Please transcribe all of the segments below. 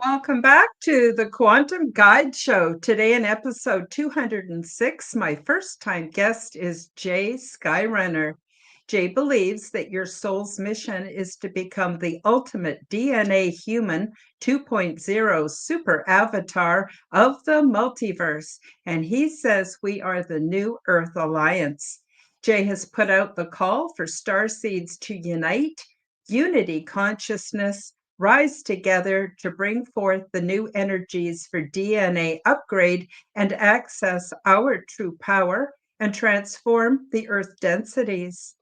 Welcome back to the Quantum Guide Show. Today in episode 206, my first-time guest is Jay Skyrunner. Jay believes that your soul's mission is to become the ultimate DNA human 2.0 super avatar of the multiverse, and he says we are the New Earth Alliance. Jay has put out the call for starseeds to unite, unity consciousness, rise together to bring forth the new energies for DNA upgrade and access our true power and transform the earth densities.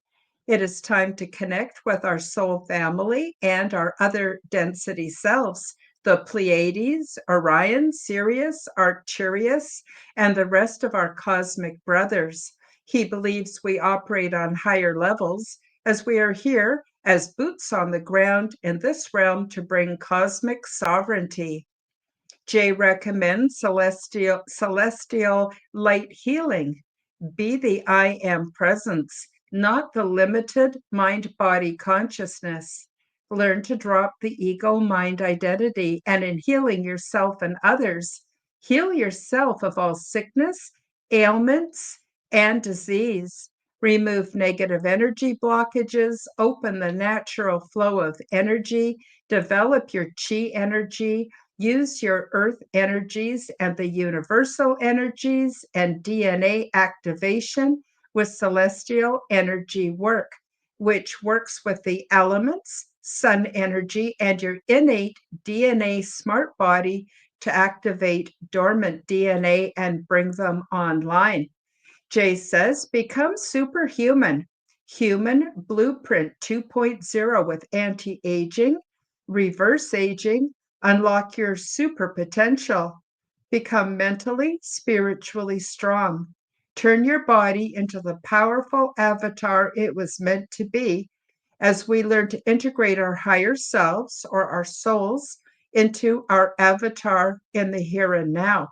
It is time to connect with our soul family and our other density selves, the Pleiades, Orion, Sirius, Arcturus, and the rest of our cosmic brothers. He believes we operate on higher levels as we are here as boots on the ground in this realm to bring cosmic sovereignty. Jay recommends celestial light healing. Be the I am presence, not the limited mind body consciousness. Learn to drop the ego mind identity, and in healing yourself and others, heal yourself of all sickness, ailments, and disease. Remove negative energy blockages, open the natural flow of energy, develop your chi energy, use your earth energies and the universal energies and DNA activation with celestial energy work, which works with the elements, sun energy, and your innate DNA smart body to activate dormant DNA and bring them online. Jay says, become superhuman, human blueprint 2.0 with anti-aging, reverse aging, unlock your super potential, become mentally, spiritually strong. Turn your body into the powerful avatar it was meant to be as we learn to integrate our higher selves or our souls into our avatar in the here and now.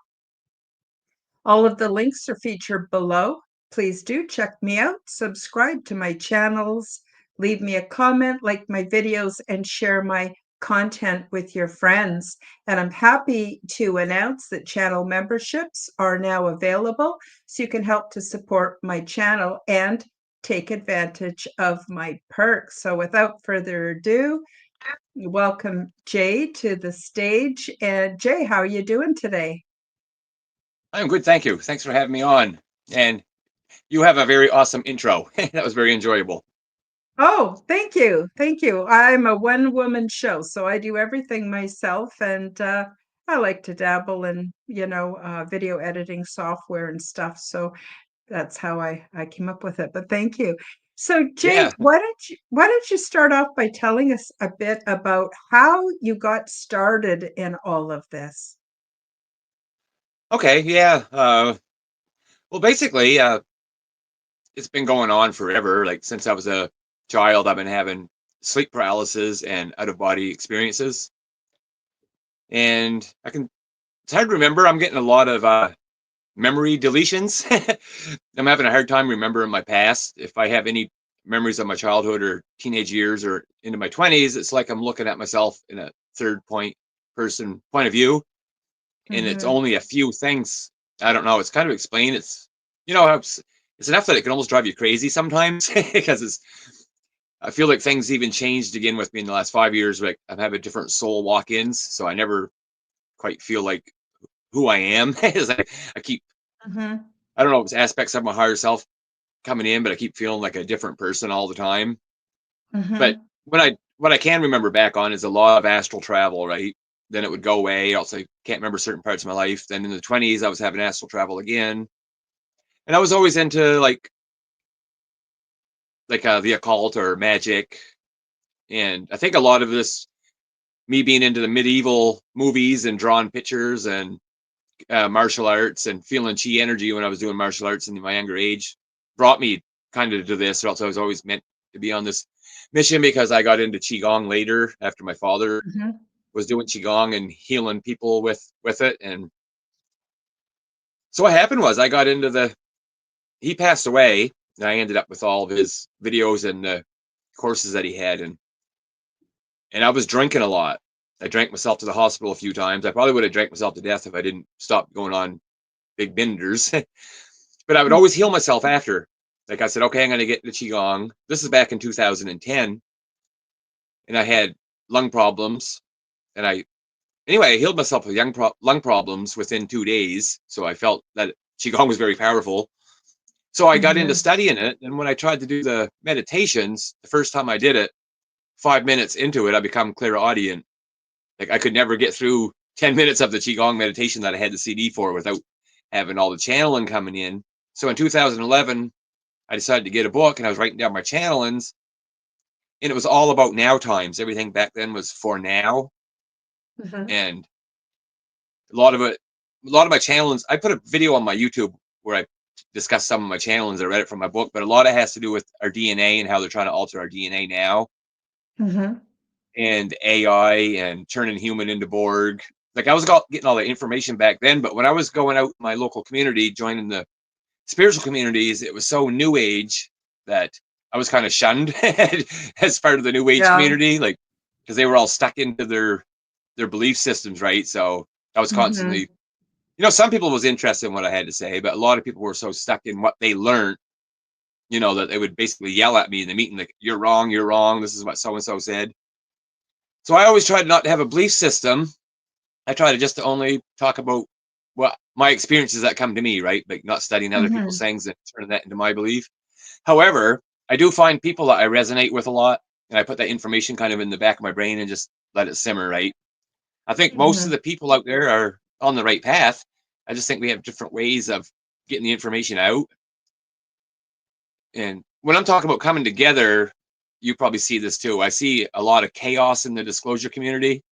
All of the links are featured below. Please do check me out, subscribe to my channels, leave me a comment, like my videos, and share my content with your friends. And I'm happy to announce that channel memberships are now available, so you can help to support my channel and take advantage of my perks. So without further ado, welcome Jay to the stage. And Jay, how are you doing today? I'm good, thank you. Thanks for having me on. And you have a very awesome intro. That was very enjoyable. Oh, thank you. Thank you. I'm a one-woman show, so I do everything myself, and I like to dabble in, video editing software and stuff. So that's how I came up with it. But thank you. So Jay, Yeah. why don't you start off by telling us a bit about how you got started in all of this? Okay. Yeah. Well, basically, it's been going on forever. Like since I was a child, I've been having sleep paralysis and out of body experiences. And it's hard to remember. I'm getting a lot of memory deletions. I'm having a hard time remembering my past. If I have any memories of my childhood or teenage years or into my 20s, it's like I'm looking at myself in a third person point of view. And it's Mm-hmm. only a few things. I don't know. It's kind of explained. It's enough that it can almost drive you crazy sometimes because I feel like things even changed again with me in the last 5 years. Like I've had a different soul walk-ins, so I never quite feel like who I am. It's like I keep, Mm-hmm. I don't know, it's aspects of my higher self coming in, but I keep feeling like a different person all the time. But Mm-hmm. what I can remember back on is a lot of astral travel, right? Then it would go away. Also, can't remember certain parts of my life. Then in the 20s, I was having astral travel again, and I was always into the occult or magic. And I think a lot of this, me being into the medieval movies and drawing pictures and martial arts and feeling chi energy when I was doing martial arts in my younger age, brought me kind of to this. Or else I was always meant to be on this mission because I got into qigong later after my father Mm-hmm. was doing qigong and healing people with it. And so what happened was I got into the he passed away, and I ended up with all of his videos and courses that he had, and I was drinking a lot. I drank myself to the hospital a few times. I probably would have drank myself to death if I didn't stop going on big benders. But I would always heal myself after. Like I said, okay, I'm going to get the Qigong. This is back in 2010. And I had lung problems. And anyway, I healed myself of lung problems within 2 days. So I felt that Qigong was very powerful. So I got into Mhm. studying it. And when I tried to do the meditations, the first time I did it, 5 minutes into it, I become clairaudient. Like I could never get through 10 minutes of the Qigong meditation that I had the CD for without having all the channeling coming in. So in 2011, I decided to get a book and I was writing down my channelings, and it was all about now times. Everything back then was for now. Mhm. And a lot of my channelings, I put a video on my YouTube where I discussed some of my channelings. I read it from my book, but a lot of it has to do with our DNA and how they're trying to alter our DNA now, Mhm. and AI and turning human into Borg. Like I was getting all the information back then, but when I was going out in my local community, joining the spiritual communities, it was so new age that I was kind of shunned as part of the new age Yeah. community, like because they were all stuck into their belief systems, right? So I was Mhm. constantly, some people was interested in what I had to say, but a lot of people were so stuck in what they learned, that they would basically yell at me in the meeting, like, you're wrong, you're wrong. This is what so and so said. So I always tried not to have a belief system. I try to just only talk about what my experiences that come to me, right? Like not studying other people's Mhm. things and turning that into my belief. However, I do find people that I resonate with a lot, and I put that information kind of in the back of my brain and just let it simmer, right? I think most of Mhm. the people out there are on the right path. I just think we have different ways of getting the information out. And when I'm talking about coming together, you probably see this too. I see a lot of chaos in the disclosure community,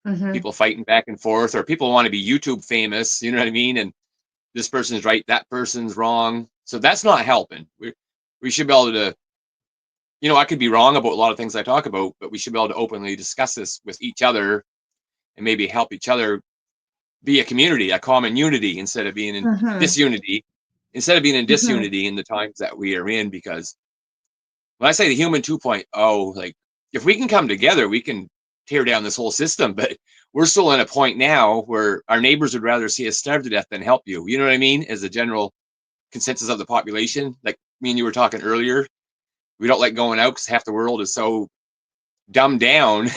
Mhm. people fighting back and forth, or people want to be YouTube famous, you know what I mean? And this person's right, that person's wrong. So that's not helping. We should be able to, I could be wrong about a lot of things I talk about, but we should be able to openly discuss this with each other and maybe help each other be a community, a common unity, instead of being in Mhm. disunity, instead of being in Mhm. disunity in the times that we are in. Because when I say the human 2.0, like if we can come together, we can tear down this whole system. But we're still in a point now where our neighbors would rather see us starve to death than help you. You know what I mean? As a general consensus of the population, like me and you were talking earlier, we don't like going out because half the world is so dumbed down.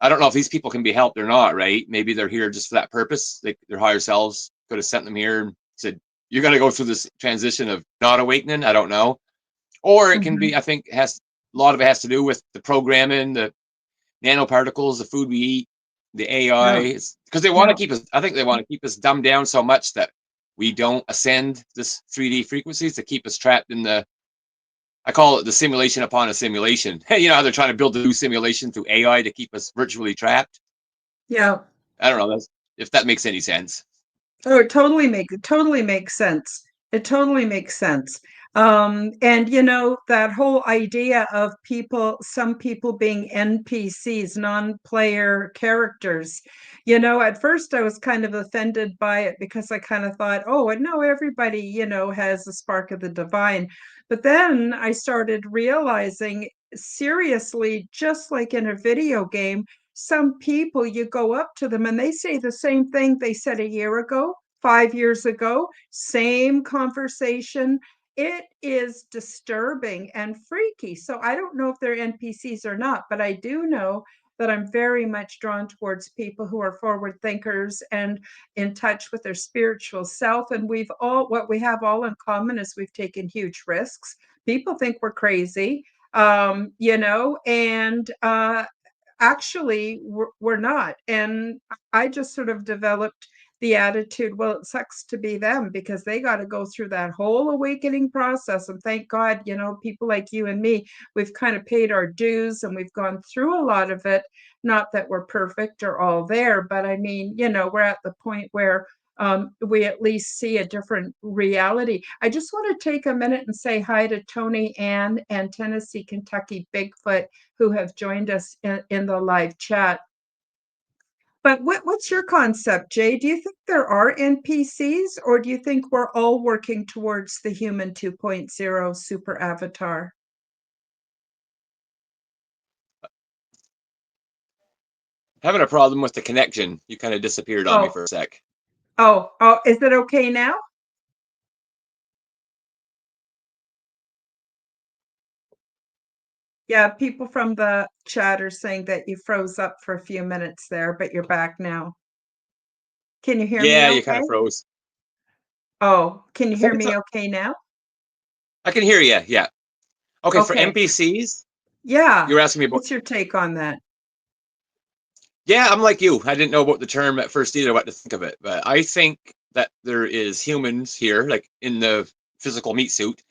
I don't know if these people can be helped or not, right? Maybe they're here just for that purpose. Their higher selves could have sent them here and said, you're going to go through this transition of not awakening. I don't know. Or it can Mhm. be, I think a lot of it has to do with the programming, the nanoparticles, the food we eat, the Yeah. AI, because they want to Yeah. keep us, I think they want to keep us dumbed down so much that we don't ascend this 3D frequencies, to keep us trapped in I call it the simulation upon a simulation. You know how they're trying to build a new simulation through AI to keep us virtually trapped? Yeah. I don't know if that makes any sense. Oh, it totally makes sense. It totally makes sense. And that whole idea of some people being NPCs, non-player characters, at first I was kind of offended by it because I kind of thought, oh, and no, everybody, has a spark of the divine. But then I started realizing seriously, just like in a video game, some people, you go up to them and they say the same thing they said a year ago, 5 years ago, same conversation. It is disturbing and freaky. So I don't know if they're NPCs or not, but I do know that I'm very much drawn towards people who are forward thinkers and in touch with their spiritual self. And what we have all in common is we've taken huge risks. People think we're crazy, and actually we're not. And I just sort of developed the attitude, well, it sucks to be them because they got to go through that whole awakening process. And thank God, people like you and me, we've kind of paid our dues and we've gone through a lot of it. Not that we're perfect or all there, but I mean, we're at the point where we at least see a different reality. I just want to take a minute and say hi to Tony Ann and Tennessee, Kentucky Bigfoot, who have joined us in the live chat. But what's your concept, Jay? Do you think there are NPCs, or do you think we're all working towards the human 2.0 super avatar? having a problem with the connection. You kind of disappeared on me Oh, for a sec. oh, is it okay now? Yeah, people from the chat are saying that you froze up for a few minutes there, but you're back now. Can you hear me Yeah, you kind okay? of froze. Oh, can I you think hear it's. me okay now? I can hear you. Yeah. Okay. For Okay. NPCs, Yeah. you're asking me about. What's your take on that? Yeah, I'm like you. I didn't know about the term at first either, what to think of it. But I think that there is humans here, like in the physical meat suit,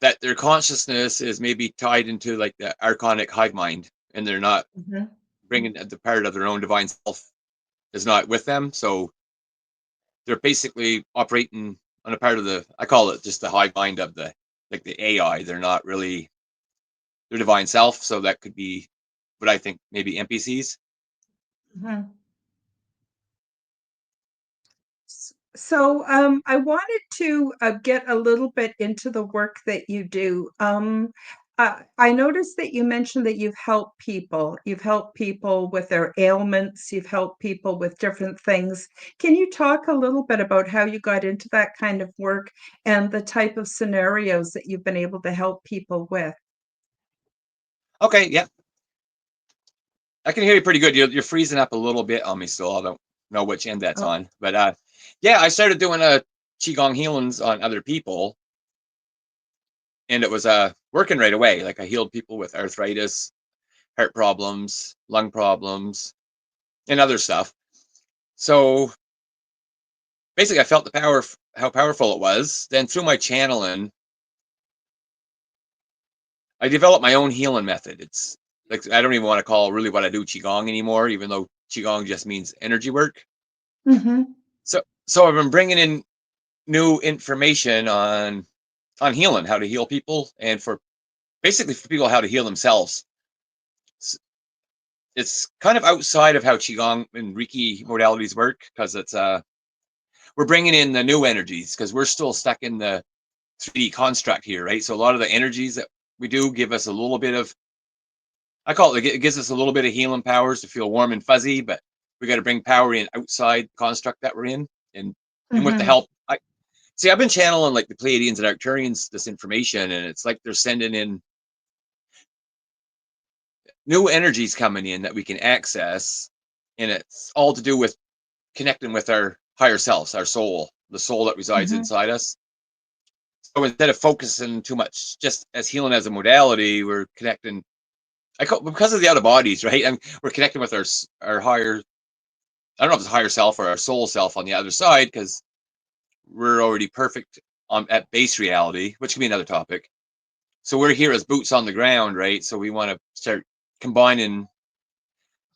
that their consciousness is maybe tied into like the archonic hive mind, and they're not Mhm. bringing the part of their own divine self is not with them. So they're basically operating on a part of the, I call it just the hive mind of the, like the AI. They're not really their divine self. So that could be what I think maybe NPCs. Mhm. So, I wanted to get a little bit into the work that you do. I noticed that you mentioned that you've helped people. You've helped people with their ailments. You've helped people with different things. Can you talk a little bit about how you got into that kind of work and the type of scenarios that you've been able to help people with? Okay, yeah, I can hear you pretty good. You're freezing up a little bit on me still. I don't know which end that's Oh, on, but yeah, I started doing qigong healings on other people, and it was working right away. Like I healed people with arthritis, heart problems, lung problems, and other stuff. So basically, I felt the power, how powerful it was. Then through my channeling, I developed my own healing method. It's like I don't even want to call really what I do qigong anymore, even though qigong just means energy work. mm-hmm, So I've been bringing in new information on healing, how to heal people, and for basically for people how to heal themselves. It's kind of outside of how qigong and Reiki modalities work because it's we're bringing in the new energies because we're still stuck in the 3D construct here, right? So a lot of the energies that we do give us a little bit of, I call it gives us a little bit of healing powers to feel warm and fuzzy, but we got to bring power in outside the construct that we're in, and with the mm-hmm, help, I see. I've been channeling like the Pleiadians and Arcturians this information, and it's like they're sending in new energies coming in that we can access, and it's all to do with connecting with our higher selves, our soul, the soul that resides mm-hmm, inside us. So instead of focusing too much just as healing as a modality, we're connecting. I call because of the out of bodies, right? And we're connecting with our higher. I don't know if it's higher self or our soul self on the other side because we're already perfect on at base reality, which can be another topic. So we're here as boots on the ground, right? So we want to start combining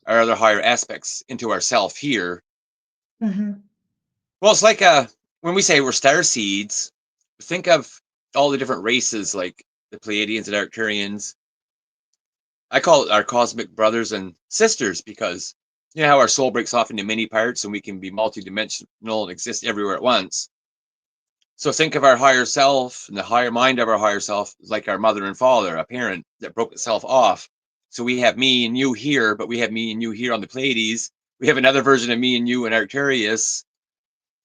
our other higher aspects into ourself here. mm-hmm, Well, it's like when we say we're star seeds, think of all the different races like the Pleiadians and Arcturians. I call it our cosmic brothers and sisters because you know how our soul breaks off into many parts and we can be multidimensional and exist everywhere at once. So think of our higher self and the higher mind of our higher self like our mother and father, a parent that broke itself off. So we have me and you here, but we have me and you here on the Pleiades. We have another version of me and you in Arcturus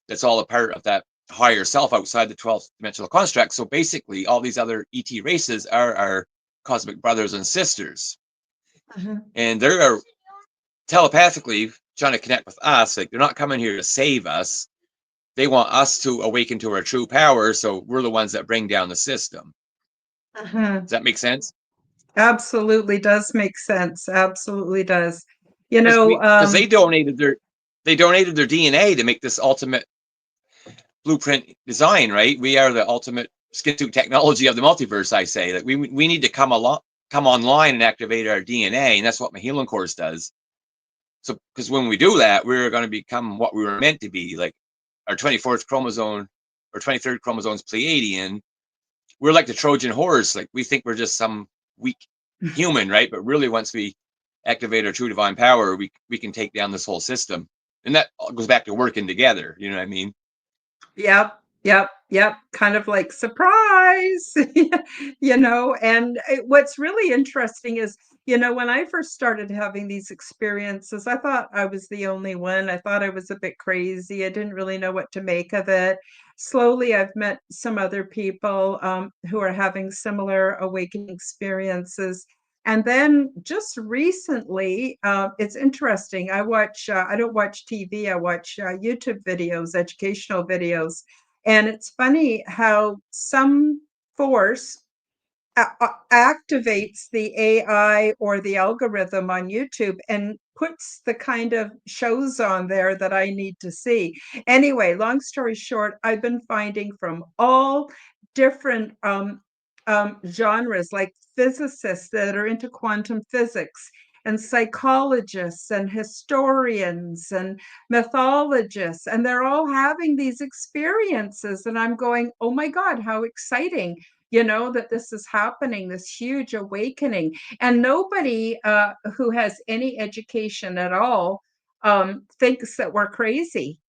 that's all a part of that higher self outside the 12th dimensional construct. So basically, all these other ET races are our cosmic brothers and sisters. mm-hmm. And they're telepathically trying to connect with us. Like they're not coming here to save us. They want us to awaken to our true power. So we're the ones that bring down the system. Mm-hmm. Does that make sense? Absolutely does make sense. Absolutely does. You Because know, we because they donated their DNA to make this ultimate blueprint design, right? We are the ultimate skin suit technology of the multiverse. I say that we need to come online and activate our DNA, and that's what my healing course does. So because when we do that, we're going to become what we were meant to be, like our 24th chromosome or 23rd chromosome's Pleiadian. We're like the Trojan horse. Like we think we're just some weak human, right? But really, once we activate our true divine power, we can take down this whole system. And that goes back to working together. You know what I mean? yep, yep, kind of like surprise, and what's really interesting is When I first started having these experiences, I thought I was the only one. I thought I was a bit crazy. I didn't really know what to make of it. Slowly, I've met some other people who are having similar awakening experiences. And then just recently, it's interesting. I don't watch TV, I watch YouTube videos, educational videos. And it's funny how some force activates the AI or the algorithm on YouTube and puts the kind of shows on there that I need to see. Anyway, long story short, I've been finding from all different genres, like physicists that are into quantum physics, and psychologists and historians and mythologists, and they're all having these experiences. And I'm going, oh my God, how exciting, that this is happening, this huge awakening. And nobody who has any education at all thinks that we're crazy.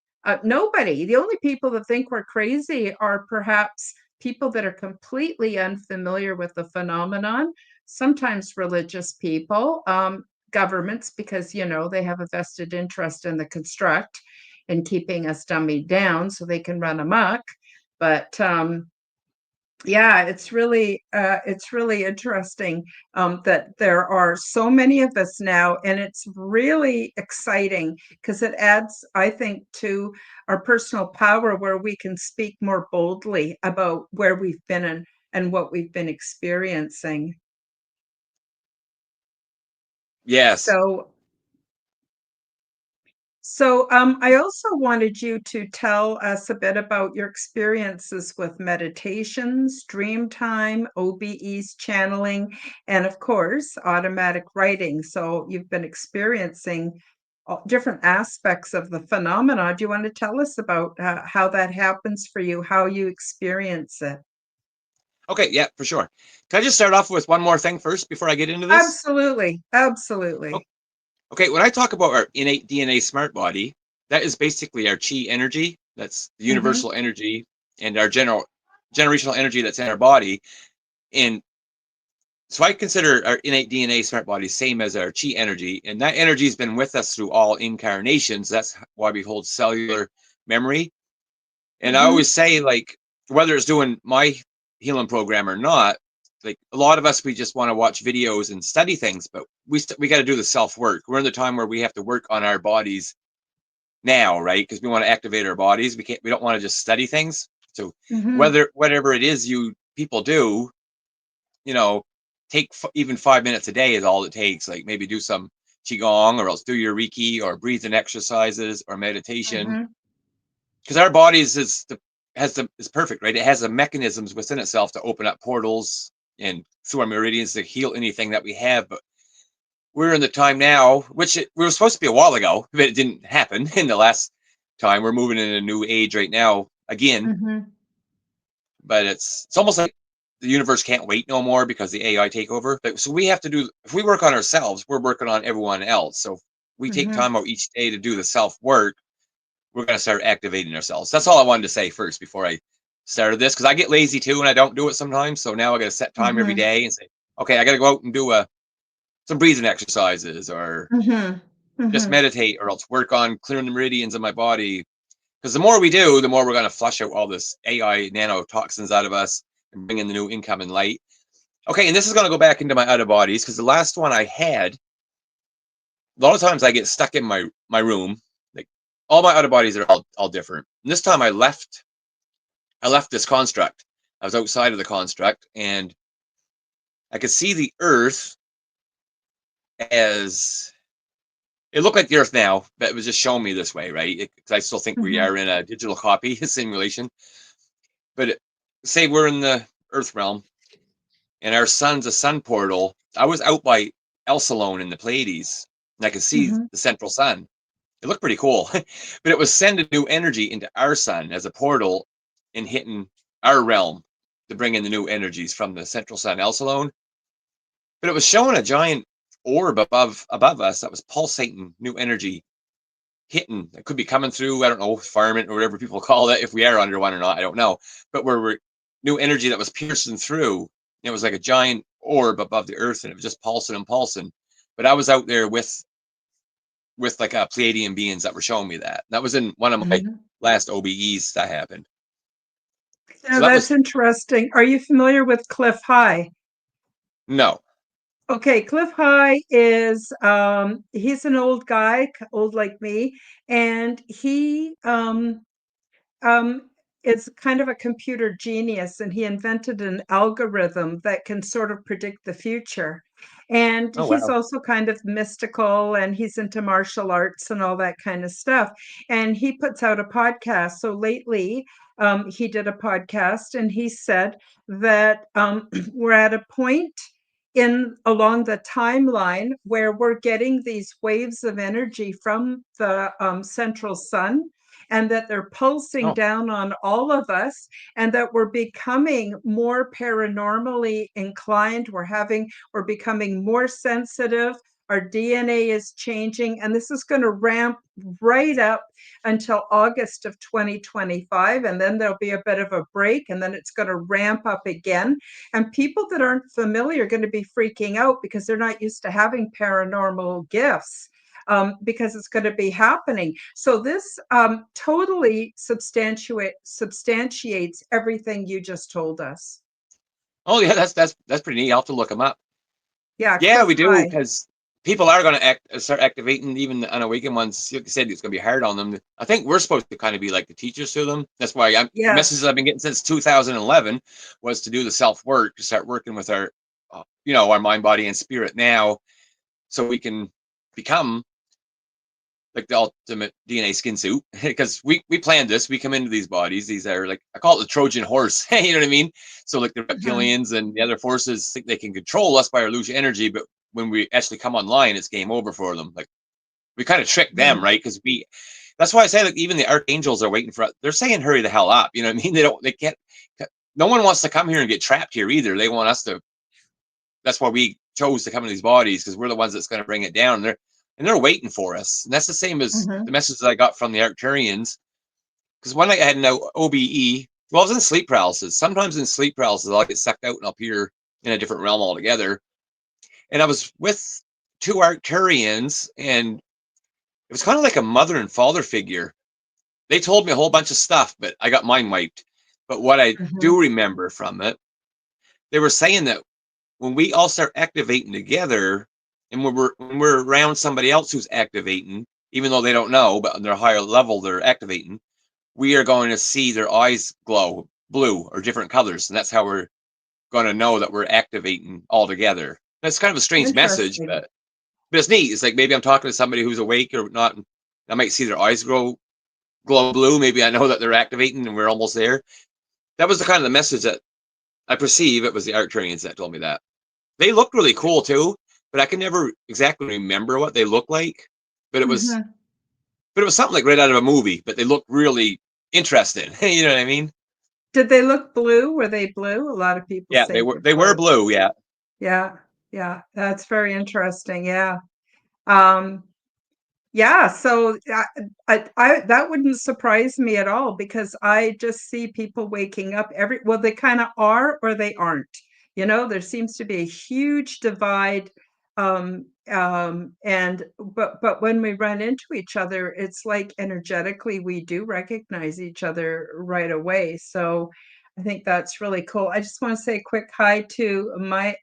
Nobody. The only people that think we're crazy are perhaps people that are completely unfamiliar with the phenomenon, sometimes religious people, governments, because, they have a vested interest in the construct and keeping us dummied down so they can run amok. But yeah, it's really interesting that there are so many of us now, and it's really exciting because it adds, I think, to our personal power where we can speak more boldly about where we've been and what we've been experiencing. Yes. So I also wanted you to tell us a bit about your experiences with meditations, dream time, OBEs, channeling, and of course, automatic writing. So you've been experiencing different aspects of the phenomena. Do you want to tell us about how that happens for you, how you experience it? Okay, yeah, for sure. Can I just start off with one more thing first before I get into this? Absolutely. O- Absolutely. Okay, when I talk about our innate DNA smart body, that is basically our chi energy. That's the Mm-hmm. universal energy and our generational energy that's in our body. And so I consider our innate DNA smart body same as our chi energy, and that energy has been with us through all incarnations. That's why we hold cellular memory. And I Mm-hmm. always say, like, whether it's doing my healing program or not, like a lot of us, we just want to watch videos and study things, but we got to do the self work. We're in the time where we have to work on our bodies now, right? Because we want to activate our bodies. We don't want to just study things. So Mm-hmm. whatever it is you people do, you know, take even 5 minutes a day is all it takes. Like maybe do some qigong, or else do your reiki or breathing exercises or meditation, Mm-hmm. because our bodies is perfect, right? It has the mechanisms within itself to open up portals and through our meridians to heal anything that we have. But we're in the time now, we were supposed to be a while ago, but it didn't happen in the last time. We're moving in a new age right now again, Mm-hmm. but it's almost like the universe can't wait no more because the AI take over. So we have to do, if we work on ourselves, we're working on everyone else. So if we take Mm-hmm. time out each day to do the self work, we're going to start activating ourselves. That's all I wanted to say first before I started this, because I get lazy too and I don't do it sometimes. So now I got to set time every Mm-hmm. day and say, okay, I got to go out and do some breathing exercises, or Mm-hmm. just Mm-hmm. meditate, or else work on clearing the meridians in my body. Because the more we do, the more we're going to flush out all this AI nanotoxins out of us and bring in the new incoming light. Okay, and this is going to go back into my outer bodies, because the last one I had, a lot of times I get stuck in my room. Like all my outer bodies are all different. And this time I left this construct. I was outside of the construct, and I could see the Earth as it looked like the Earth now, but it was just showing me this way, right? Because I still think we Mm-hmm. are in a digital copy simulation. But say we're in the Earth realm, and our sun's a sun portal. I was out by Elsalone in the Pleiades, and I could see Mm-hmm. the central sun. It looked pretty cool, but it was sending new energy into our sun as a portal and hitting our realm to bring in the new energies from the central sun, Elsalone. But it was showing a giant orb above us that was pulsating new energy, hitting. It could be coming through, I don't know, firmament or whatever people call it. If we are under one or not, I don't know. But we're new energy that was piercing through. It was like a giant orb above the earth, and it was just pulsing and pulsing. But I was out there with like a Pleiadian beings that were showing me that. That was in one of my Mhm. last OBEs that happened. Yeah, So that that's was interesting. Are you familiar with Cliff High? no. Okay, Cliff High is he's an old guy, old like me, and he um, is kind of a computer genius, and he invented an algorithm that can sort of predict the future. And Oh he's wow. also kind of mystical, and he's into martial arts and all that kind of stuff. And he puts out a podcast. So lately, he did a podcast, and he said that we're at a point in along the timeline where we're getting these waves of energy from the central sun, and that they're pulsing Oh, down on all of us, and that we're becoming more paranormally inclined. We're becoming more sensitive. Our DNA is changing, and this is going to ramp right up until August of 2025. And then there'll be a bit of a break, and then it's going to ramp up again. And people that aren't familiar are going to be freaking out because they're not used to having paranormal gifts, because it's going to be happening. So this totally substantiates everything you just told us. oh yeah, that's pretty neat. I'll have to look them up. Yeah, Yeah, Cliff we do, High. because people are going to start activating even the unawakened ones. Like you said, it's going to be hard on them. I think we're supposed to kind of be like the teachers to them. That's why the messages Yes. I've been getting since 2011 was to do the self work, to start working with our, our mind, body, and spirit now, so we can become like the ultimate DNA skin suit. Because we planned this. We come into these bodies. These are like, I call it the Trojan horse. You know what I mean? So like the Mhm. reptilians and the other forces think they can control us by our illusion energy, but when we actually come online, it's game over for them. Like we kind of trick them, Mhm. right? Because that's why I say like even the archangels are waiting for us. They're saying hurry the hell up. You know what I mean? They can't. No one wants to come here and get trapped here either. They want us to. That's why we chose to come in these bodies, because we're the ones that's going to bring it down. They're waiting for us, and that's the same as the Mhm. message that I got from the Arcturians. Because one night I had no OBE. Well, I was in sleep paralysis. Sometimes in sleep paralysis, I'll get sucked out and I'll appear in a different realm altogether. And I was with two Arcturians, and it was kind of like a mother and father figure. They told me a whole bunch of stuff, but I got mind wiped. But what I Mhm. do remember from it, they were saying that when we all start activating together, and when we're around somebody else who's activating, even though they don't know, but on their higher level they're activating, we are going to see their eyes glow blue or different colors, and that's how we're going to know that we're activating all together. That's kind of a strange message, Interesting. but it's neat. It's like maybe I'm talking to somebody who's awake or not, and I might see their eyes glow blue. Maybe I know that they're activating and we're almost there. That was the kind of the message that I perceive. It was the Arcturians that told me that. They looked really cool too, but I can never exactly remember what they looked like. But it was Mhm. but it was something like right out of a movie, but they looked really interesting. You know what I mean? Did they look blue? Were they blue? A lot of people Yeah, say they're they were blue. blue, yeah. Yeah. Yeah. That's very interesting. Yeah. Um, Yeah, so I that wouldn't surprise me at all, because I just see people waking up well, they kind of are or they aren't. There seems to be a huge divide. And but when we run into each other, it's like energetically we do recognize each other right away. So I think that's really cool. I just want to say a quick hi to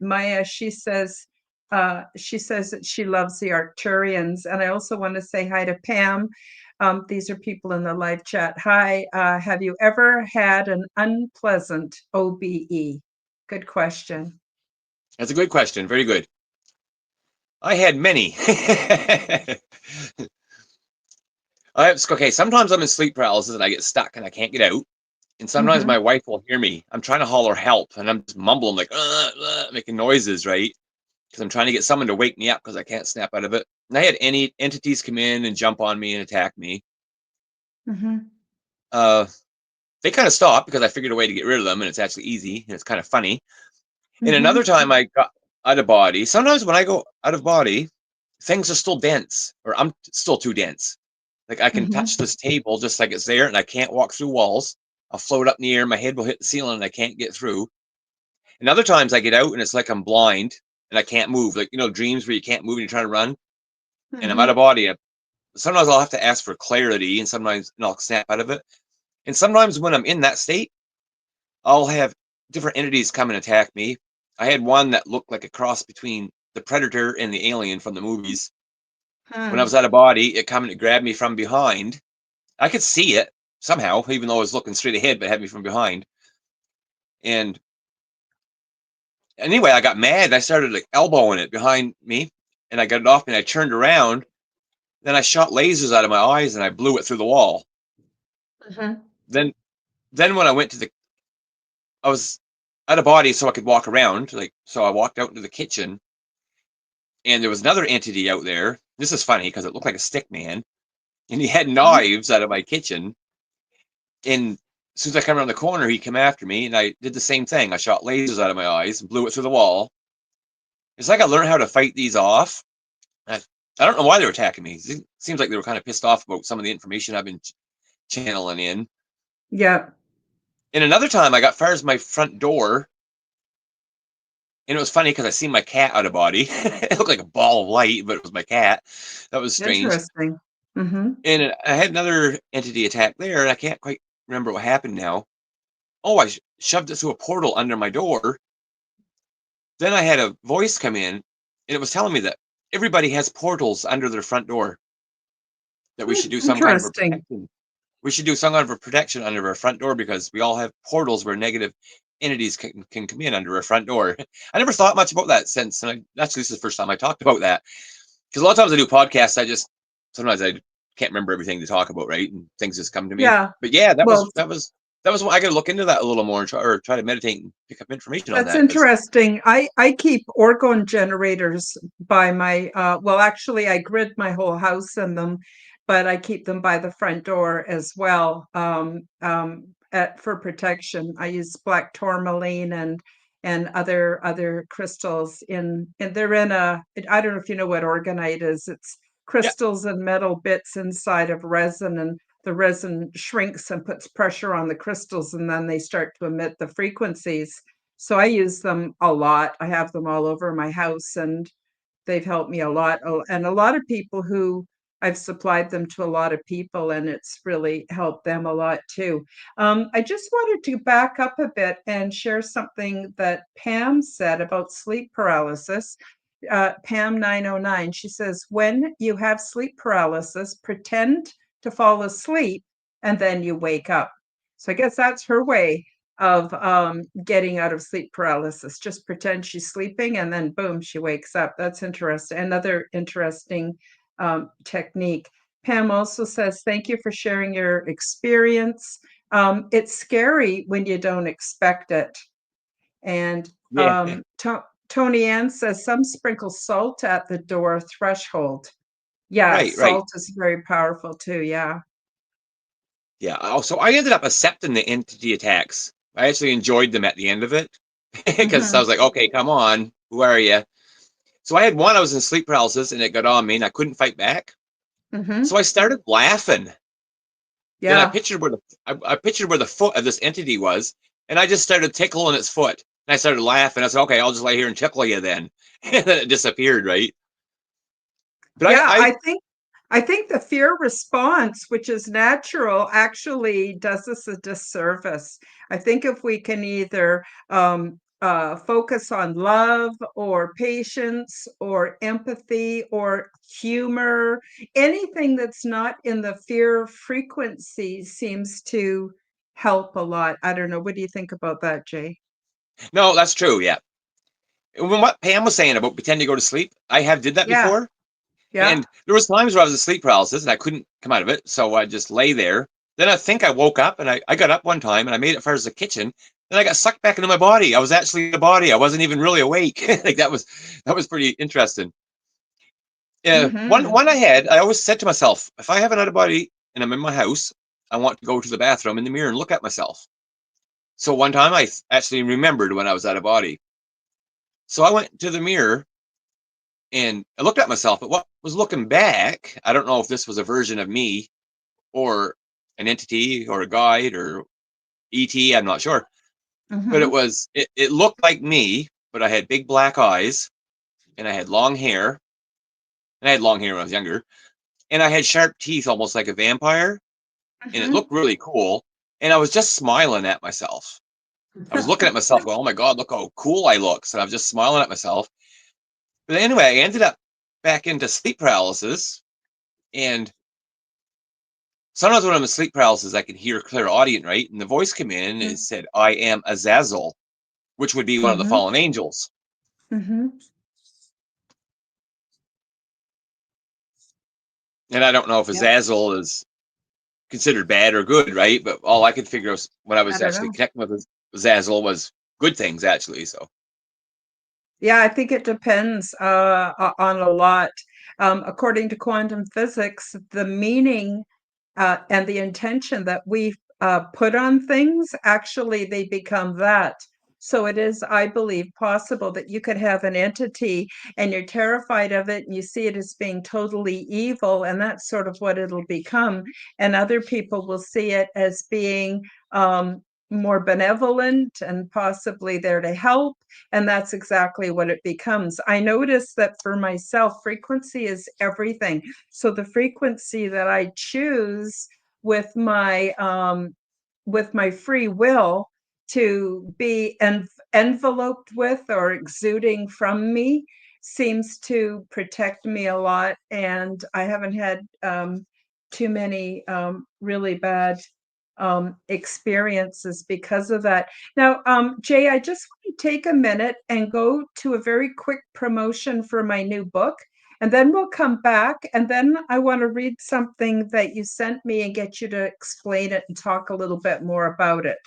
Maya. She says that she loves the Arcturians. And I also want to say hi to Pam. These are people in the live chat. Hi, have you ever had an unpleasant OBE? Good question. That's a good question. Very good. I had many. Okay, sometimes I'm in sleep paralysis and I get stuck and I can't get out. And sometimes Hmm. my wife will hear me. I'm trying to holler help and I'm just mumbling like making noises, right? Because I'm trying to get someone to wake me up because I can't snap out of it. And I had any entities come in and jump on me and attack me. Hmm. Uh, they kind of stopped because I figured a way to get rid of them, and it's actually easy and it's kind of funny. And another Hmm. time I got out of body. Sometimes when I go out of body, things are still dense, or I'm still too dense. Like I can touch Hmm. this table just like it's there, and I can't walk through walls. I'll float up in the air, my head will hit the ceiling, and I can't get through. And other times I get out and it's like I'm blind and I can't move. Like, dreams where you can't move and you're trying to run and I'm out of Mhm. body. Sometimes I'll have to ask for clarity and sometimes I'll snap out of it. And sometimes when I'm in that state, I'll have different entities come and attack me. I had one that looked like a cross between the Predator and the Alien from the movies. When I Hmm. was out of body, it come and it grabbed me from behind. I could see it somehow, even though I was looking straight ahead, but it had me from behind. And anyway, I got mad. I started like elbowing it behind me, and I got it off me. And I turned around. Then I shot lasers out of my eyes, and I blew it through the wall. Mhm. Then, then when I went to I was out of body, so I could walk around. So I walked out into the kitchen, and there was another entity out there. This is funny because it looked like a stick man, and he had Mhm. knives out of my kitchen. And as soon as I come around the corner, he came after me, and I did the same thing. I shot lasers out of my eyes and blew it through the wall. It's like I learned how to fight these off. I, I don't know why they were attacking me. It seems like they were kind of pissed off about some of the information I've been channeling in. Yeah. And another time, I got far as my front door, and it was funny because I seen my cat out of body. It looked like a ball of light, but it was my cat. That was strange. Interesting. Mhm. And I had another entity attack there, and I can't quite remember what happened now. Oh, I shoved it through a portal under my door. Then I had a voice come in, and it was telling me that everybody has portals under their front door, that we should do some kind of a Interesting. protection. We should do some kind of a protection under our front door because we all have portals where negative entities can come in under our front door. I never thought much about that since, and actually this is the first time I talked about that. Because a lot of times I do podcasts, sometimes I can't remember everything to talk about, right? And things just come to me. Yeah. But yeah, Well, that was what I got to look into that a little more and try to meditate and pick up information on that's that because interesting. I keep orgone generators by my well, actually I grid my whole house in them, but I keep them by the front door as well. For protection. I use black tourmaline and other crystals and they're in a, I don't know if you know what orgonite is. It's yeah, crystals and metal bits inside of resin, and the resin shrinks and puts pressure on the crystals, and then they start to emit the frequencies. So I use them a lot. I have them all over my house, and they've helped me a lot. And a lot of people who I've supplied them to a lot of people, and it's really helped them a lot too. I just wanted to back up a bit and share something that Pam said about sleep paralysis. Pam 909, she says, when you have sleep paralysis, pretend to fall asleep and then you wake up. So I guess that's her way of getting out of sleep paralysis. Just pretend she's sleeping and then boom, she wakes up. That's interesting. Another interesting technique. Pam also says, thank you for sharing your experience. It's scary when you don't expect it. And yeah, Tony Ann says, some sprinkle salt at the door threshold. Yeah, right, right. salt is very powerful too. Yeah. Yeah. Also, I ended up accepting the entity attacks. I actually enjoyed them at the end of it because I Hmm. was like, okay, come on, who are you? So I had one, I was in sleep paralysis and it got on me and I couldn't fight back. So Hmm. I started laughing. Then Yeah. I pictured where the foot of this entity was, and I just started tickling its foot. And I started laughing. I said, okay, I'll just lay here and tickle you then. And then it disappeared, right? But Yeah, I I think the fear response, which is natural, actually does us a disservice. I think if we can either focus on love or patience or empathy or humor, anything that's not in the fear frequency seems to help a lot. I don't know. What do you think about that, Jay? no, that's true. Yeah. And when what Pam was saying about pretend to go to sleep, I have did that Yeah, before. yeah, And there was times where I was in sleep paralysis and I couldn't come out of it. So I just lay there. Then I think I woke up and I got up one time and I made it as far as the kitchen. Then I got sucked back into my body. I was actually in the body. I wasn't even really awake. Like that was pretty interesting. Yeah, hmm, one I had, I always said to myself, if I have an out of body and I'm in my house, I want to go to the bathroom in the mirror and look at myself. So one time I actually remembered when I was out of body. So I went to the mirror and I looked at myself, but what was looking back, I don't know if this was a version of me or an entity or a guide or ET, I'm not sure. but Mm-hmm. it looked like me, but I had big black eyes and I had long hair, and I had long hair when I was younger, and I had sharp teeth, almost like a vampire, and it Mm-hmm. looked really cool. And I was just smiling at myself. I was looking at myself, going, "Oh my god, look how cool I look!" So I was just smiling at myself. But anyway, I ended up back into sleep paralysis, and sometimes when I'm in sleep paralysis, I can hear clear audience, right? And the voice came in and it said, "I am Azazel," which would be one of the Mm-hmm. fallen angels. Mm-hmm. And I don't know if Yep. Azazel is considered bad or good, right? But all I could figure was when I I was don't actually know. connecting with Azazel was good things, actually. So, Yeah, I think it depends on a lot. According to quantum physics, the meaning and the intention that we put on things, actually, they become that. So it is, I believe, possible that you could have an entity and you're terrified of it and you see it as being totally evil, and that's sort of what it'll become. And other people will see it as being um, more benevolent and possibly there to help. And that's exactly what it becomes. I notice that for myself, frequency is everything. So the frequency that I choose with my free will to be enveloped with or exuding from me seems to protect me a lot, and I haven't had too many really bad experiences because of that. Now, Jay, I just want to take a minute and go to a very quick promotion for my new book. And then we'll come back. And then I want to read something that you sent me and get you to explain it and talk a little bit more about it.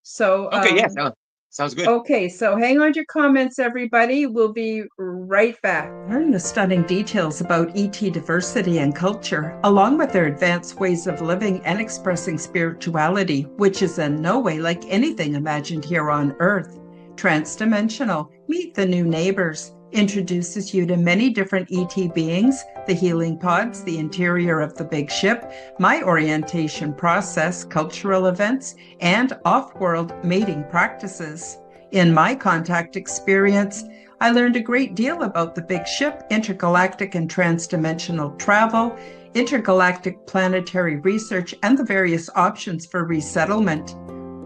So, okay, yeah, sounds good. okay, so hang on to your comments, everybody. We'll be right back. Learn the stunning details about ET diversity and culture, along with their advanced ways of living and expressing spirituality, which is in no way like anything imagined here on Earth. Transdimensional, meet the new neighbors, introduces you to many different ET beings, the healing pods, the interior of the big ship, my orientation process, cultural events, and off-world mating practices. In my contact experience, I learned a great deal about the big ship, intergalactic and transdimensional travel, intergalactic planetary research, and the various options for resettlement.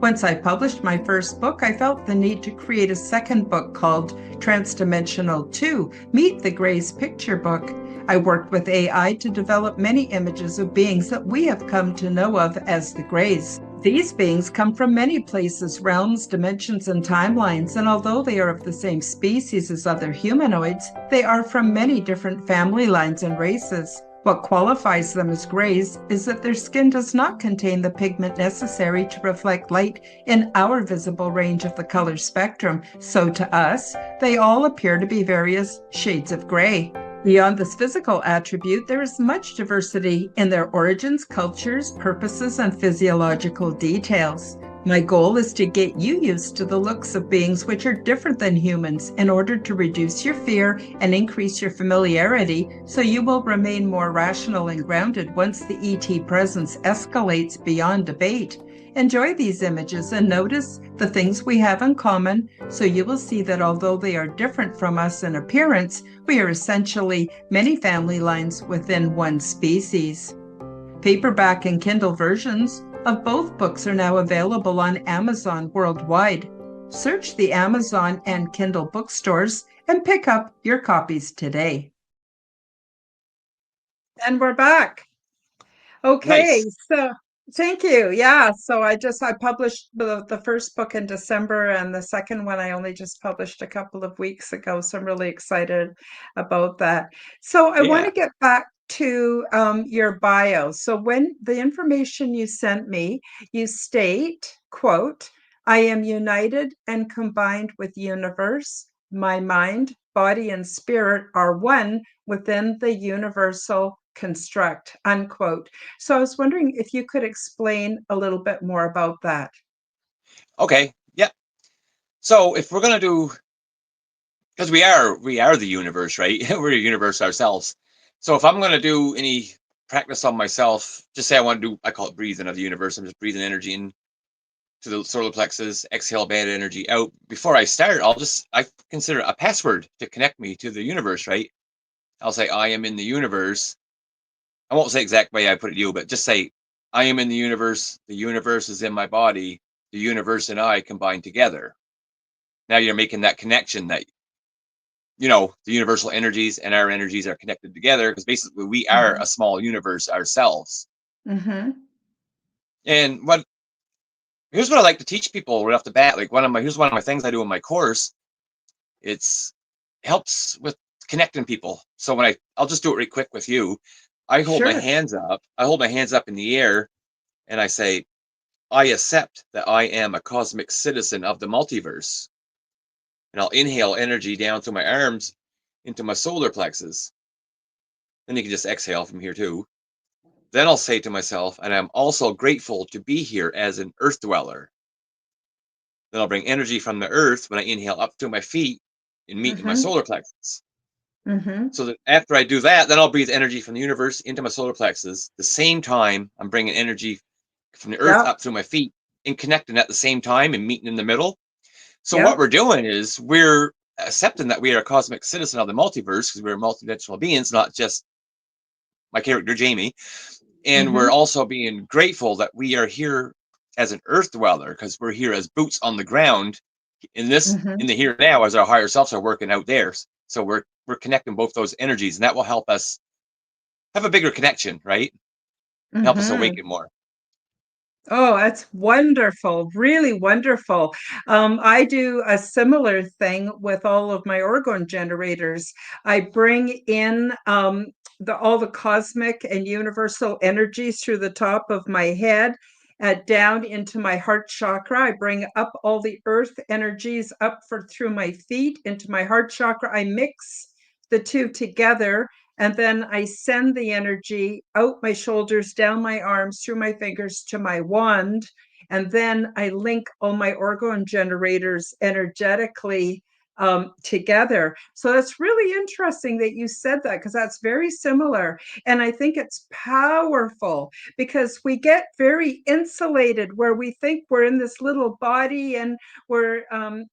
Once I published my first book, I felt the need to create a second book called Transdimensional 2, Meet the Greys Picture Book. I worked with AI to develop many images of beings that we have come to know of as the Greys. These beings come from many places, realms, dimensions, and timelines, and although they are of the same species as other humanoids, they are from many different family lines and races. What qualifies them as Greys is that their skin does not contain the pigment necessary to reflect light in our visible range of the color spectrum, so to us, they all appear to be various shades of gray. Beyond this physical attribute, there is much diversity in their origins, cultures, purposes, and physiological details. My goal is to get you used to the looks of beings which are different than humans in order to reduce your fear and increase your familiarity so you will remain more rational and grounded once the ET presence escalates beyond debate. Enjoy these images and notice the things we have in common so you will see that although they are different from us in appearance, we are essentially many family lines within one species. Paperback and Kindle versions of both books are now available on Amazon worldwide. Search the Amazon and Kindle bookstores and pick up your copies today. And we're back. Okay, Nice. so thank you. Yeah, so I published the first book in December, and the second one I only just published a couple of weeks ago. So I'm really excited about that. So I want Yeah. to get back to your bio. So when the information you sent me, you state, quote, "I am united and combined with universe. My mind, body, and spirit are one within the universal construct," unquote. So I was wondering if you could explain a little bit more about that. Okay. Yeah. So if we're gonna do, because we are the universe, right? We're the universe ourselves. So if I'm gonna do any practice on myself, just say I want to do, I call it breathing of the universe. I'm just breathing energy in, to the solar plexus, exhale bad energy out. Before I start, I consider a password to connect me to the universe, right? I'll say, I am in the universe. I won't say exact way I put it to you, but just say, I am in the universe is in my body, the universe and I combine together. Now you're making that connection that, the universal energies and our energies are connected together because basically we are Mhm. a small universe ourselves. Mhm. And here's what I like to teach people right off the bat. Like here's one of my things I do in my course. It's helps with connecting people. So I'll just do it right quick with you. I hold my Sure. hands up. I hold my hands up in the air and I say, I accept that I am a cosmic citizen of the multiverse. And I'll inhale energy down through my arms into my solar plexus. Then you can just exhale from here too. Then I'll say to myself, and I'm also grateful to be here as an earth dweller. Then I'll bring energy from the earth when I inhale up through my feet and meet in my Mhm. solar plexus. Mhm. So that after I do that, then I'll breathe energy from the universe into my solar plexus. The same time, I'm bringing energy from the earth Yep. up through my feet and connecting at the same time and meeting in the middle. So what Yep. we're doing is we're accepting that we are a cosmic citizen of the multiverse because we're multidimensional beings, not just my character Jamie. And we're Mhm. also being grateful that we are here as an earth dweller because we're here as boots on the ground in Mhm. the here and now as our higher selves are working out there. So we're connecting both those energies, and that will help us have a bigger connection, right? And help us Mhm. awaken more. Oh, that's wonderful. Really wonderful. I do a similar thing with all of my orgone generators. I bring in all the cosmic and universal energies through the top of my head, down into my heart chakra. I bring up all the earth energies up through my feet into my heart chakra. I mix the two together, and then I send the energy out my shoulders, down my arms, through my fingers to my wand. And then I link all my orgone generators energetically together. So that's really interesting that you said that, because that's very similar. And I think it's powerful because we get very insulated where we think we're in this little body and we're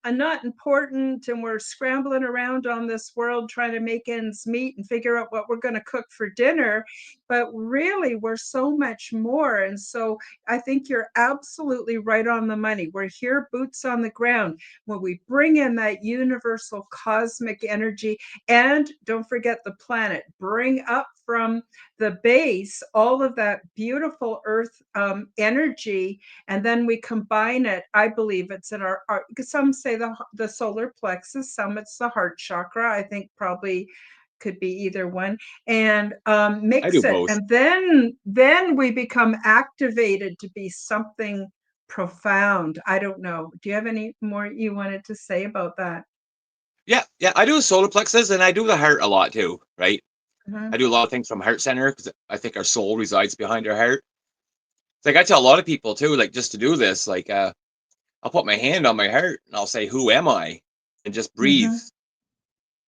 not important, and we're scrambling around on this world trying to make ends meet and figure out what we're going to cook for dinner. But really, we're so much more. And so I think you're absolutely right on the money. We're here, boots on the ground. When we bring in that universal cosmic energy, and don't forget the planet, bring up from the base all of that beautiful earth energy, and then we combine it. I believe it's in our some say the solar plexus, some it's the heart chakra. I think probably could be either one, and I do mix it, both. and then we become activated to be something profound. I don't know, do you have any more you wanted to say about that? Yeah, yeah. I do solar plexus and I do the heart a lot too, right? I Mhm. do a lot of things from heart center because I think our soul resides behind our heart. It's like I tell a lot of people too, like just to do this, like I'll put my hand on my heart and I'll say, "Who am I?" and just breathe, Mhm.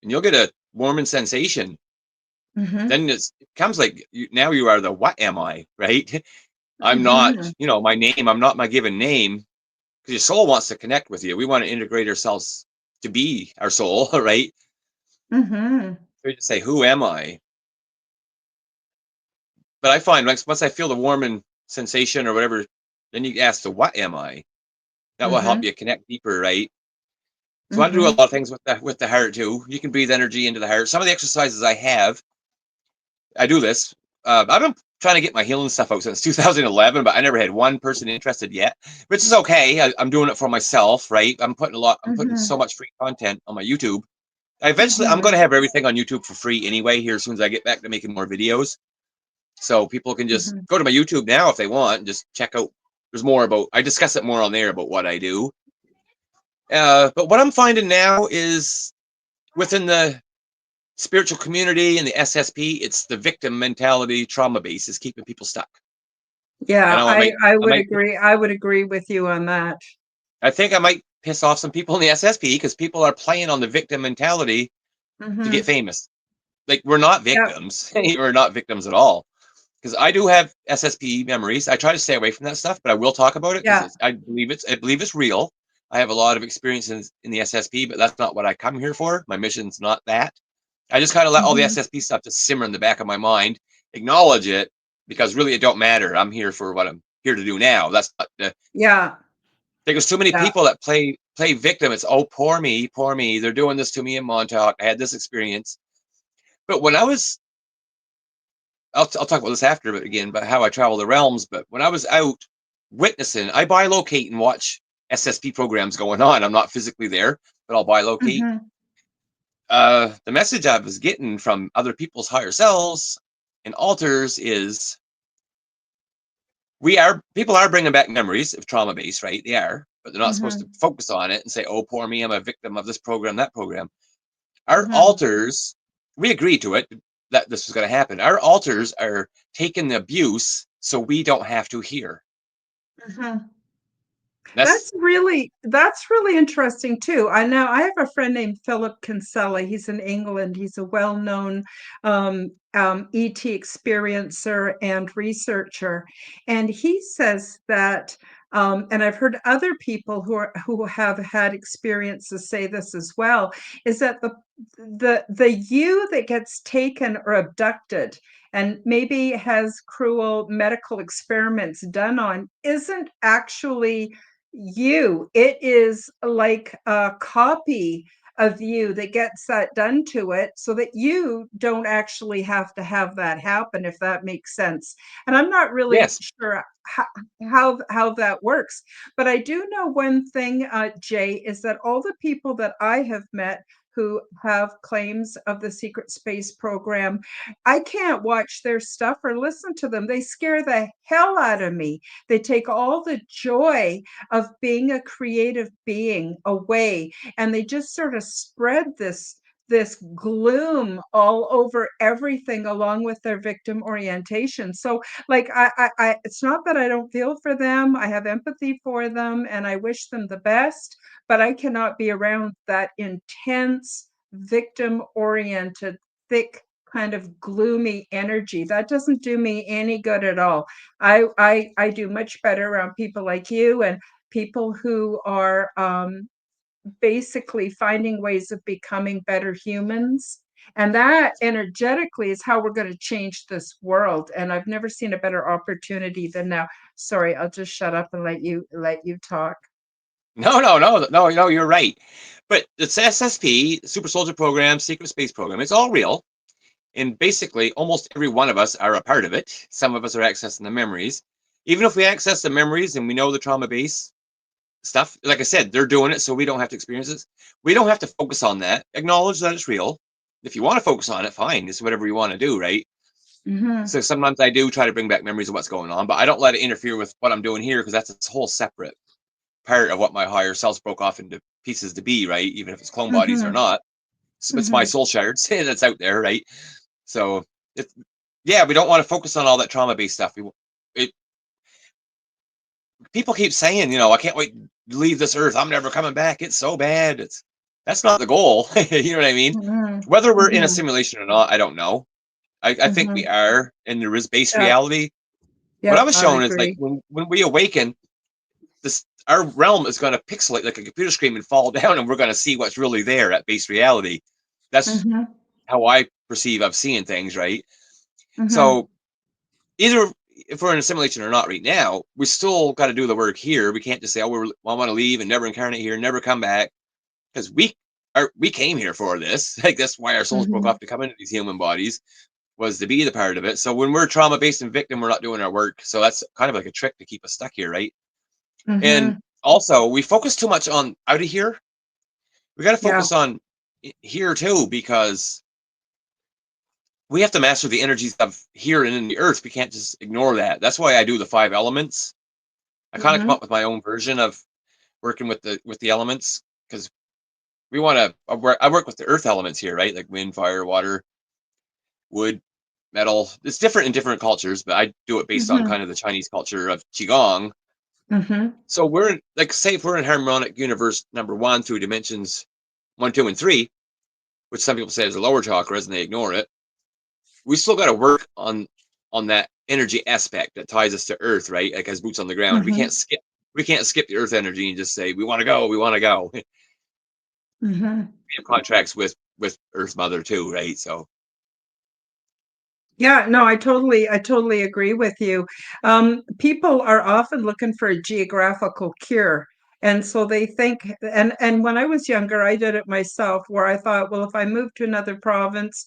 and you'll get a warming sensation. Mhm. Then it comes like now you are the what am I, right? I'm not, Mhm. my name. I'm not my given name because your soul wants to connect with you. We want to integrate ourselves to be our soul, right? Mhm. So you just say, "Who am I?" But I find once I feel the warming sensation or whatever, then you ask the what am I? That will help Mhm. you connect deeper, right? So I do a lot Mhm. of things with the heart too. You can breathe energy into the heart. Some of the exercises I do this. I've been trying to get my healing stuff out since 2011, but I never had one person interested yet, which is okay. I'm doing it for myself, right? I'm putting so Mhm. much free content on my YouTube. I'm going to Mhm. have everything on YouTube for free anyway here as soon as I get back to making more videos. So people can just Mhm. go to my YouTube now if they want and just check out. There's more I discuss it more on there about what I do. But what I'm finding now is within the spiritual community and the SSP, it's the victim mentality, trauma base is keeping people stuck. I Yeah, know I I would might, agree. I would agree with you on that. I think I might piss off some people in the SSP because people are playing on the victim mentality to get Mhm. famous. Like we're not Yeah. victims. We're not victims at all. because I do have SSP memories. I try to stay away from that stuff, but I will talk about it Yeah. because I believe it's real. I have a lot of experience in the SSP, but that's not what I come here for. My mission's not that. I just kind of let all the Mhm. SSP stuff just simmer in the back of my mind, acknowledge it, because really it don't matter. I'm here for what I'm here to do now. That's not the, Yeah. there's too many Yeah. people that play victim. It's, oh, poor me, poor me. They're doing this to me in Montauk. I had this experience. But when I was, I'll talk about this after, but again, but how I travel the realms. But when I was out witnessing, I bilocate and watch SSP programs going on. I'm not physically there, but I'll bilocate. Mhm. The message I was getting from other people's higher selves and alters is people are bringing back memories of trauma base, right? They are, but they're not supposed to Mhm. focus on it and say, oh, poor me, I'm a victim of this program, that program. Our Mhm. alters, we agreed to it that this was going to happen. Our alters are taking the abuse so we don't have to hear. Mhm. That's That's really interesting too. I know I have a friend named Philip Kinsella. He's in England. He's a well-known ET experiencer and researcher, and he says that. And I've heard other people who have had experiences say this as well. Is that the you that gets taken or abducted and maybe has cruel medical experiments done on isn't actually you. It is like a copy of you that gets that done to it so that you don't actually have to have that happen, if that makes sense. And I'm not really yes. sure how that works, but I do know one thing, Jay, is that all the people that I have met who have claims of the secret space program, I can't watch their stuff or listen to them. They scare the hell out of me. They take all the joy of being a creative being away, and they just sort of spread this gloom all over everything along with their victim orientation. So like it's not that I don't feel for them. I have empathy for them and I wish them the best, but I cannot be around that intense victim oriented thick kind of gloomy energy. That doesn't do me any good at all. I do much better around people like you and people who are basically finding ways of becoming better humans. And that energetically is how we're going to change this world. And I've never seen a better opportunity than now. Sorry, I'll just shut up and let you talk. No, you're right. But it's SSP, Super Soldier Program, Secret Space Program. It's all real. And basically, almost every one of us are a part of it. Some of us are accessing the memories. Even if we access the memories and we know the trauma base stuff, like I said, they're doing it so we don't have to experience it. We don't have to focus on that. Acknowledge that it's real. If you want to focus on it, fine. It's whatever you want to do, right? Mm-hmm. So sometimes I do try to bring back memories of what's going on, but I don't let it interfere with what I'm doing here because that's a whole separate part of what my higher self broke off into pieces to be, right? Even if it's clone bodies or Mm-hmm. not, it's my Mm-hmm. soul shards that's out there, right? So, it, yeah, we don't want to focus on all that trauma based stuff. It, people keep saying, I can't wait to leave this earth. I'm never coming back. It's so bad. That's not the goal. You know what I mean? Mm-hmm. Whether we're in a Mm-hmm. simulation or not, I don't know. I think we Mm-hmm. are, and there is base Yeah, reality. What I yeah, was I showing is like agree. when we awaken, this our realm is going to pixelate like a computer screen and fall down, and we're going to see what's really there at base reality. That's Mm-hmm. how I perceive of seeing things, right? Mm-hmm. So either if we're in a simulation or not right now, we still got to do the work here. We can't just say, "Oh, I want to leave and never incarnate here, never come back," because we came here for this. Like that's why our souls broke Mm-hmm. off to come into these human bodies, was to be the part of it. So when we're trauma based and victim, we're not doing our work. So that's kind of like a trick to keep us stuck here, right? And Mm-hmm. also, we focus too much on out of here. We got to Yeah. focus on here too, because we have to master the energies of here and in the earth. We can't just ignore that. That's why I do the 5 elements. I kind of come Mm-hmm. up with my own version of working with the elements because we want to. I work with the earth elements here, right? Like wind, fire, water, wood, metal. It's different in different cultures, but I do it based on Mm-hmm. kind of the Chinese culture of qigong. Mm-hmm. So we're in, like, say, if we're in harmonic universe number one through dimensions 1, 2, and 3, which some people say is the lower chakras and they ignore it. We still got to work on on that energy aspect that ties us to Earth, right? Like as boots on the ground. Mm-hmm. We can't skip the Earth energy and just say we want to go, we want to go. We Mm-hmm. have contracts with Earth Mother too, right? So Yeah, no, I totally agree with you. People are often looking for a geographical cure. And so they think, and when I was younger, I did it myself, where I thought, well, if I move to another province,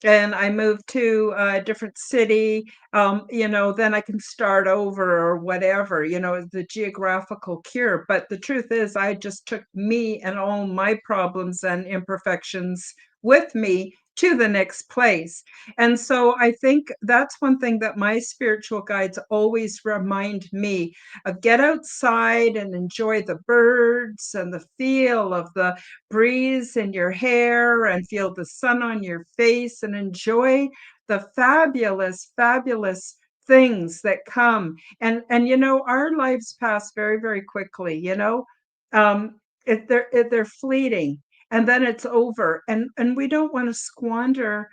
and I moved to a different city, then I can start over or whatever, the geographical cure. But the truth is, I just took me and all my problems and imperfections with me to the next place. And so I think that's one thing that my spiritual guides always remind me of: get outside and enjoy the birds and the feel of the breeze in your hair and feel the sun on your face and enjoy the fabulous, fabulous things that come. And our lives pass very, very quickly, um, they're fleeting, and then it's over. And we don't want to squander,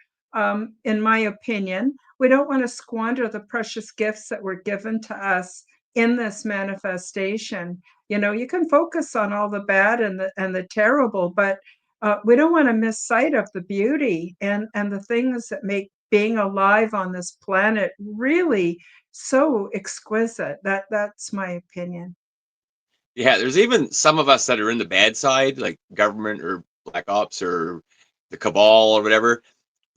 in my opinion, we don't want to squander the precious gifts that were given to us in this manifestation. You can focus on all the bad and the terrible, but we don't want to miss sight of the beauty and the things that make being alive on this planet really so exquisite. That's my opinion. yeah, there's even some of us that are in the bad side, like government or black ops or the cabal or whatever.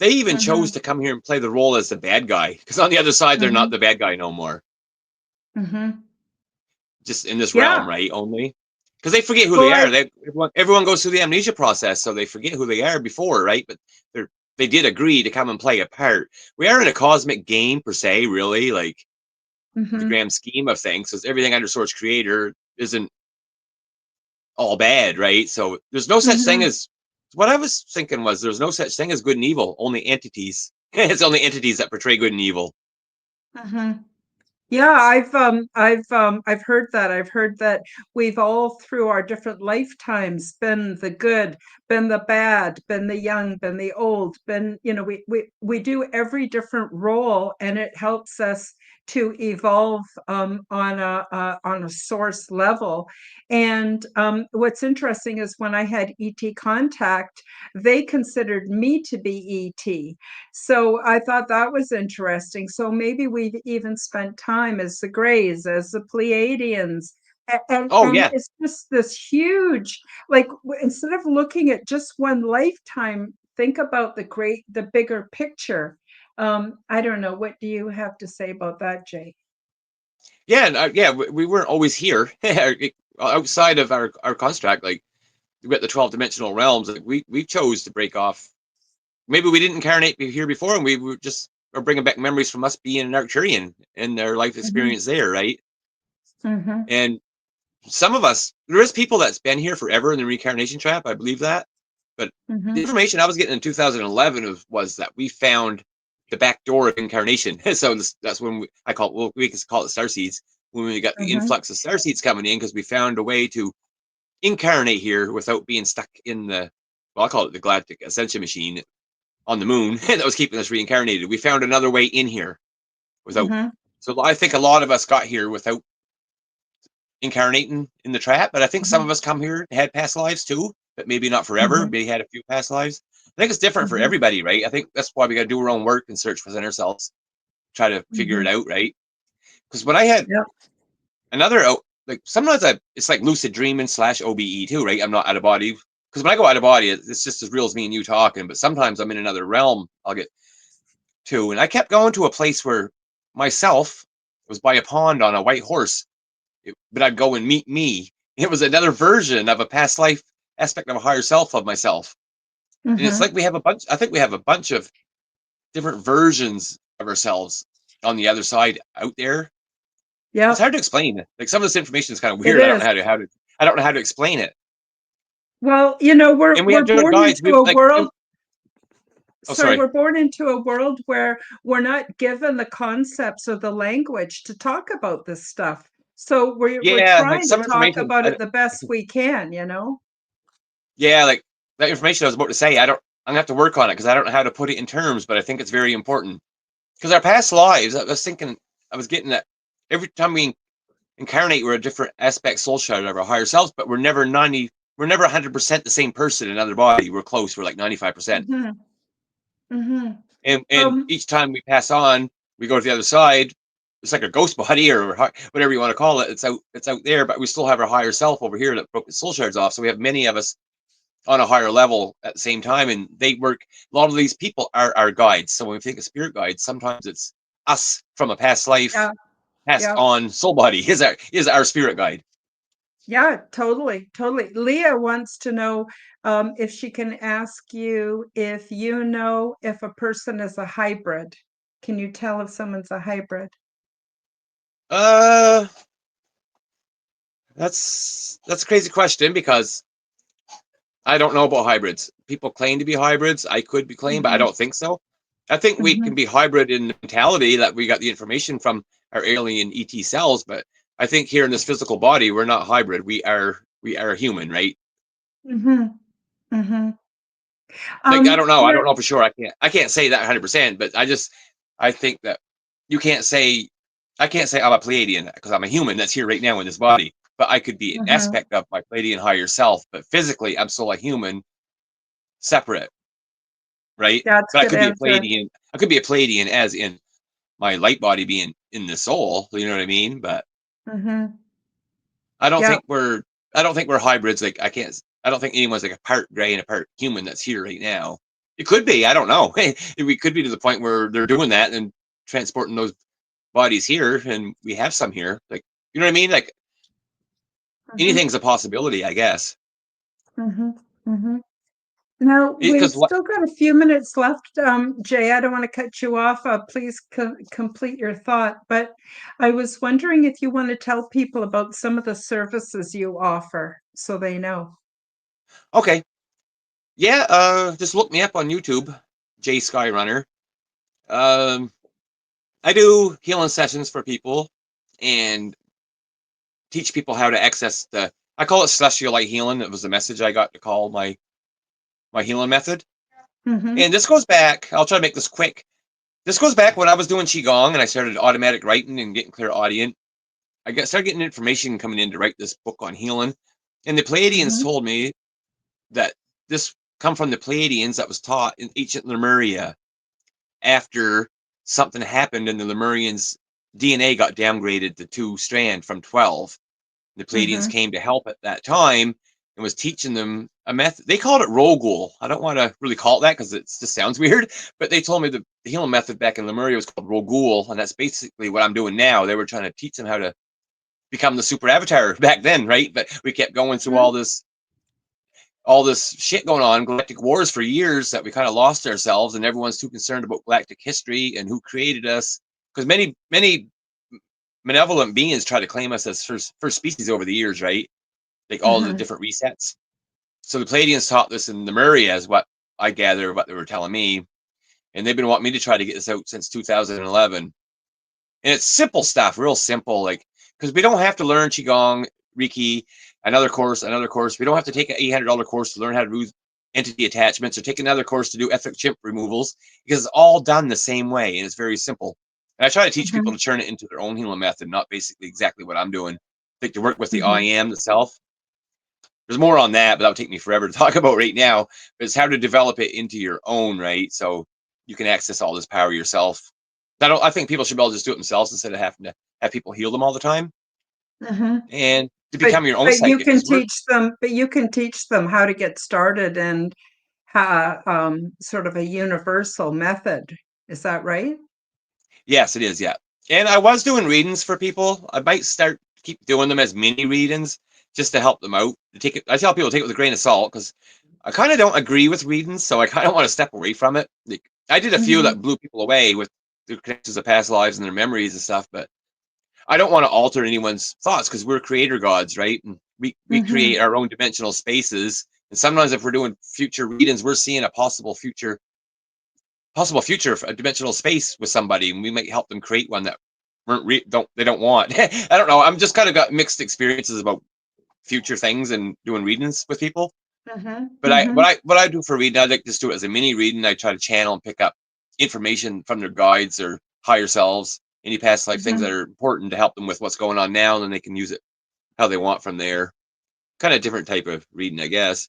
They even chose Mm-hmm, to come here and play the role as the bad guy because on the other side they're not mm-hmm, the bad guy no more. mm-hmm. Just in this realm, Yeah. right? Only because they forget who Well, they are. Everyone goes through the amnesia process, so they forget who they are before, right? But they did agree to come and play a part. We are in a cosmic game per se, really, like the mm-hmm, grand scheme of things, because everything under Source Creator isn't all bad, right? So there's no such thing mm-hmm, as what I was thinking was there's no such thing as good and evil, only entities. It's only entities that portray good and evil. mm-hmm. Yeah, I've heard that. I've heard that we've all through our different lifetimes been the good, been the bad, been the young, been the old, been, we do every different role, and it helps us to evolve, on a source level. And what's interesting is when I had ET contact, they considered me to be ET. So I thought that was interesting. So maybe we've even spent time as the Greys, as the Pleiadians. And, Oh and yeah, it's just this huge, like, instead of looking at just one lifetime, think about the bigger picture. I don't know. What do you have to say about that, Jay? yeah, and, yeah. We weren't always here outside of our construct. Like we got the 12 dimensional realms. Like we chose to break off. Maybe we didn't incarnate here before, and we were just are bringing back memories from us being an Arcturian and their life Mm-hmm, experience there, right? mm-hmm, And some of us, there is people that's been here forever in the reincarnation trap. I believe that, but the mm-hmm, information I was getting in 2011 was that we found the back door of incarnation. So that's when I call it, well, we can call it star seeds. When we got the mm-hmm, influx of star seeds coming in, because we found a way to incarnate here without being stuck in the, well, I call it the galactic ascension machine on the moon that was keeping us reincarnated. We found another way in here without. mm-hmm, So I think a lot of us got here without incarnating in the trap, but I think some mm-hmm, of us come here had past lives too, but maybe not forever. mm-hmm, Maybe had a few past lives. I think it's different for mm-hmm, everybody, right? I think that's why we got to do our own work and search within ourselves, try to figure mm-hmm. it out, right? Because when I had Yep. another, like sometimes it's like lucid dreaming slash OBE too, right? I'm not out of body. Because when I go out of body, it's just as real as me and you talking. But sometimes I'm in another realm. I'll get to, and I kept going to a place where myself was by a pond on a white horse, but I'd go and meet me. It was another version of a past life aspect of a higher self of myself. And it's Mm-hmm. like we have a bunch, I think we have a bunch of different versions of ourselves on the other side out there. It's Yep. hard to explain. Like some of this information is kind of It weird. is. I don't know how to explain it. Well, we're And we have we're different born guides. into We a like, world. oh, Sorry, sorry. we're born into a world where we're not given the concepts or the language to talk about this stuff. So we're Yeah, like trying to some talk information. about it the best we can. Yeah, like that information I was about to say. I'm gonna have to work on it because I don't know how to put it in terms, but I think it's very important. because our past lives, I was thinking, I was getting that every time we incarnate, we're a different aspect soul shard of our higher selves, but we're never 100% the same person in another body. We're close. We're like 95%. Mm-hmm. Mm-hmm. And each time we pass on, we go to the other side. It's like a ghost body or whatever you want to call it. It's out there, but we still have our higher self over here that broke the soul shards off. So we have many of us on a higher level at the same time, and they work. A lot of these people are our guides. So when we think of spirit guides, sometimes it's us from a past life, Yeah. passed Yeah. on soul body is our spirit guide. Yeah, totally, totally. Leah wants to know if she can ask you if you know if a person is a hybrid. Can you tell if someone's a hybrid? Uh, that's a crazy question because I don't know about hybrids. People claim to be hybrids. I could be claimed, but I Mm-hmm. don't think so. I think we Mm-hmm. can be hybrid in the mentality that we got the information from our alien ET cells, but I think here in this physical body, we're not hybrid. We are human, right? Mm-hmm. Mm-hmm. Like I don't know. I There, don't know for sure. I can't say that 100%, but I think that you can't say I can't say I'm a Pleiadian because I'm a human that's here right now in this body. But I could be an mm-hmm. aspect of my Pleiadian higher self, but physically I'm still a human, separate, right? That's But a good answer. I could be a Pleiadian as in my light body being in the soul. You know what I mean? But Mm-hmm. I don't Yeah. think we're I don't think we're hybrids. Like I don't think anyone's like a part gray and a part human that's here right now. It could be. I don't know. We could be to the point where they're doing that and transporting those bodies here, and we have some here. Like you know what I mean? Like Mm-hmm. anything's a possibility, I guess. Mm-hmm. Mm-hmm. Now, we've Because what? still got a few minutes left. Jay, I don't want to cut you off. Please complete your thought. But I was wondering if you want to tell people about some of the services you offer so they know. Okay, yeah. Just look me up on YouTube, J Skyrunner. Um, I do healing sessions for people and teach people how to access the. I call it celestial light healing. It was the message I got to call my healing method. Mm-hmm. And this goes back. I'll try to make this quick. This goes back when I was doing qigong and I started automatic writing and getting clairaudient. Started getting information coming in to write this book on healing. And the Pleiadians Mm-hmm. told me that this come from the Pleiadians that was taught in ancient Lemuria after something happened and the Lemurians' DNA got downgraded to 2 strand from 12. The Pleiadians Mm-hmm. came to help at that time and was teaching them a method. They called it Rogul. I don't want to really call it that because it just sounds weird, but they told me the healing method back in Lemuria was called Rogul, and that's basically what I'm doing now. They were trying to teach them how to become the super avatar back then, right? But we kept going through all this shit going on, galactic wars for years that we kind of lost ourselves, and everyone's too concerned about galactic history and who created us. Because many malevolent beings try to claim us as first species over the years, right? Like all the Mm-hmm. different resets. So the Palladians taught this in the Murray, as what I gather, what they were telling me, and they've been wanting me to try to get this out since 2011. And it's simple stuff, real simple, like because we don't have to learn qigong, reiki, another course, another course. We don't have to take an $800 course to learn how to do entity attachments or take another course to do etheric chimp removals because it's all done the same way and it's very simple. And I try to teach people Mm-hmm. to turn it into their own healing method, not basically exactly what I'm doing. Like to work with the I Mm-hmm. am, the self. There's more on that, but that would take me forever to talk about right now. But it's how to develop it into your own, right? So you can access all this power yourself. I think people should be able to just do it themselves instead of having to have people heal them all the time Mm-hmm. and to But become your own but you psychic can because we're teach them, but you can teach them how to get started and sort of a universal method. Is that right? yes, it is, yeah. And I was doing readings for people. I might start keep doing them as mini readings just to help them out. I tell people to take it with a grain of salt because I kind of don't agree with readings, so I kind of want to step away from it. Like, I did a few Mm-hmm. that blew people away with their connections of past lives and their memories and stuff, but I don't want to alter anyone's thoughts because we're creator gods, right? And we Mm-hmm. create our own dimensional spaces. And sometimes if we're doing future readings, we're seeing a possible future of a dimensional space with somebody, and we might help them create one that don't want. I don't know. I'm just kind of got mixed experiences about future things and doing readings with people. Mm-hmm. But I Mm-hmm. what I do for reading, I like to just do it as a mini reading. I try to channel and pick up information from their guides or higher selves, any past life things that Mhm. are important to help them with what's going on now, and then they can use it how they want from there. Kind of different type of reading, I guess.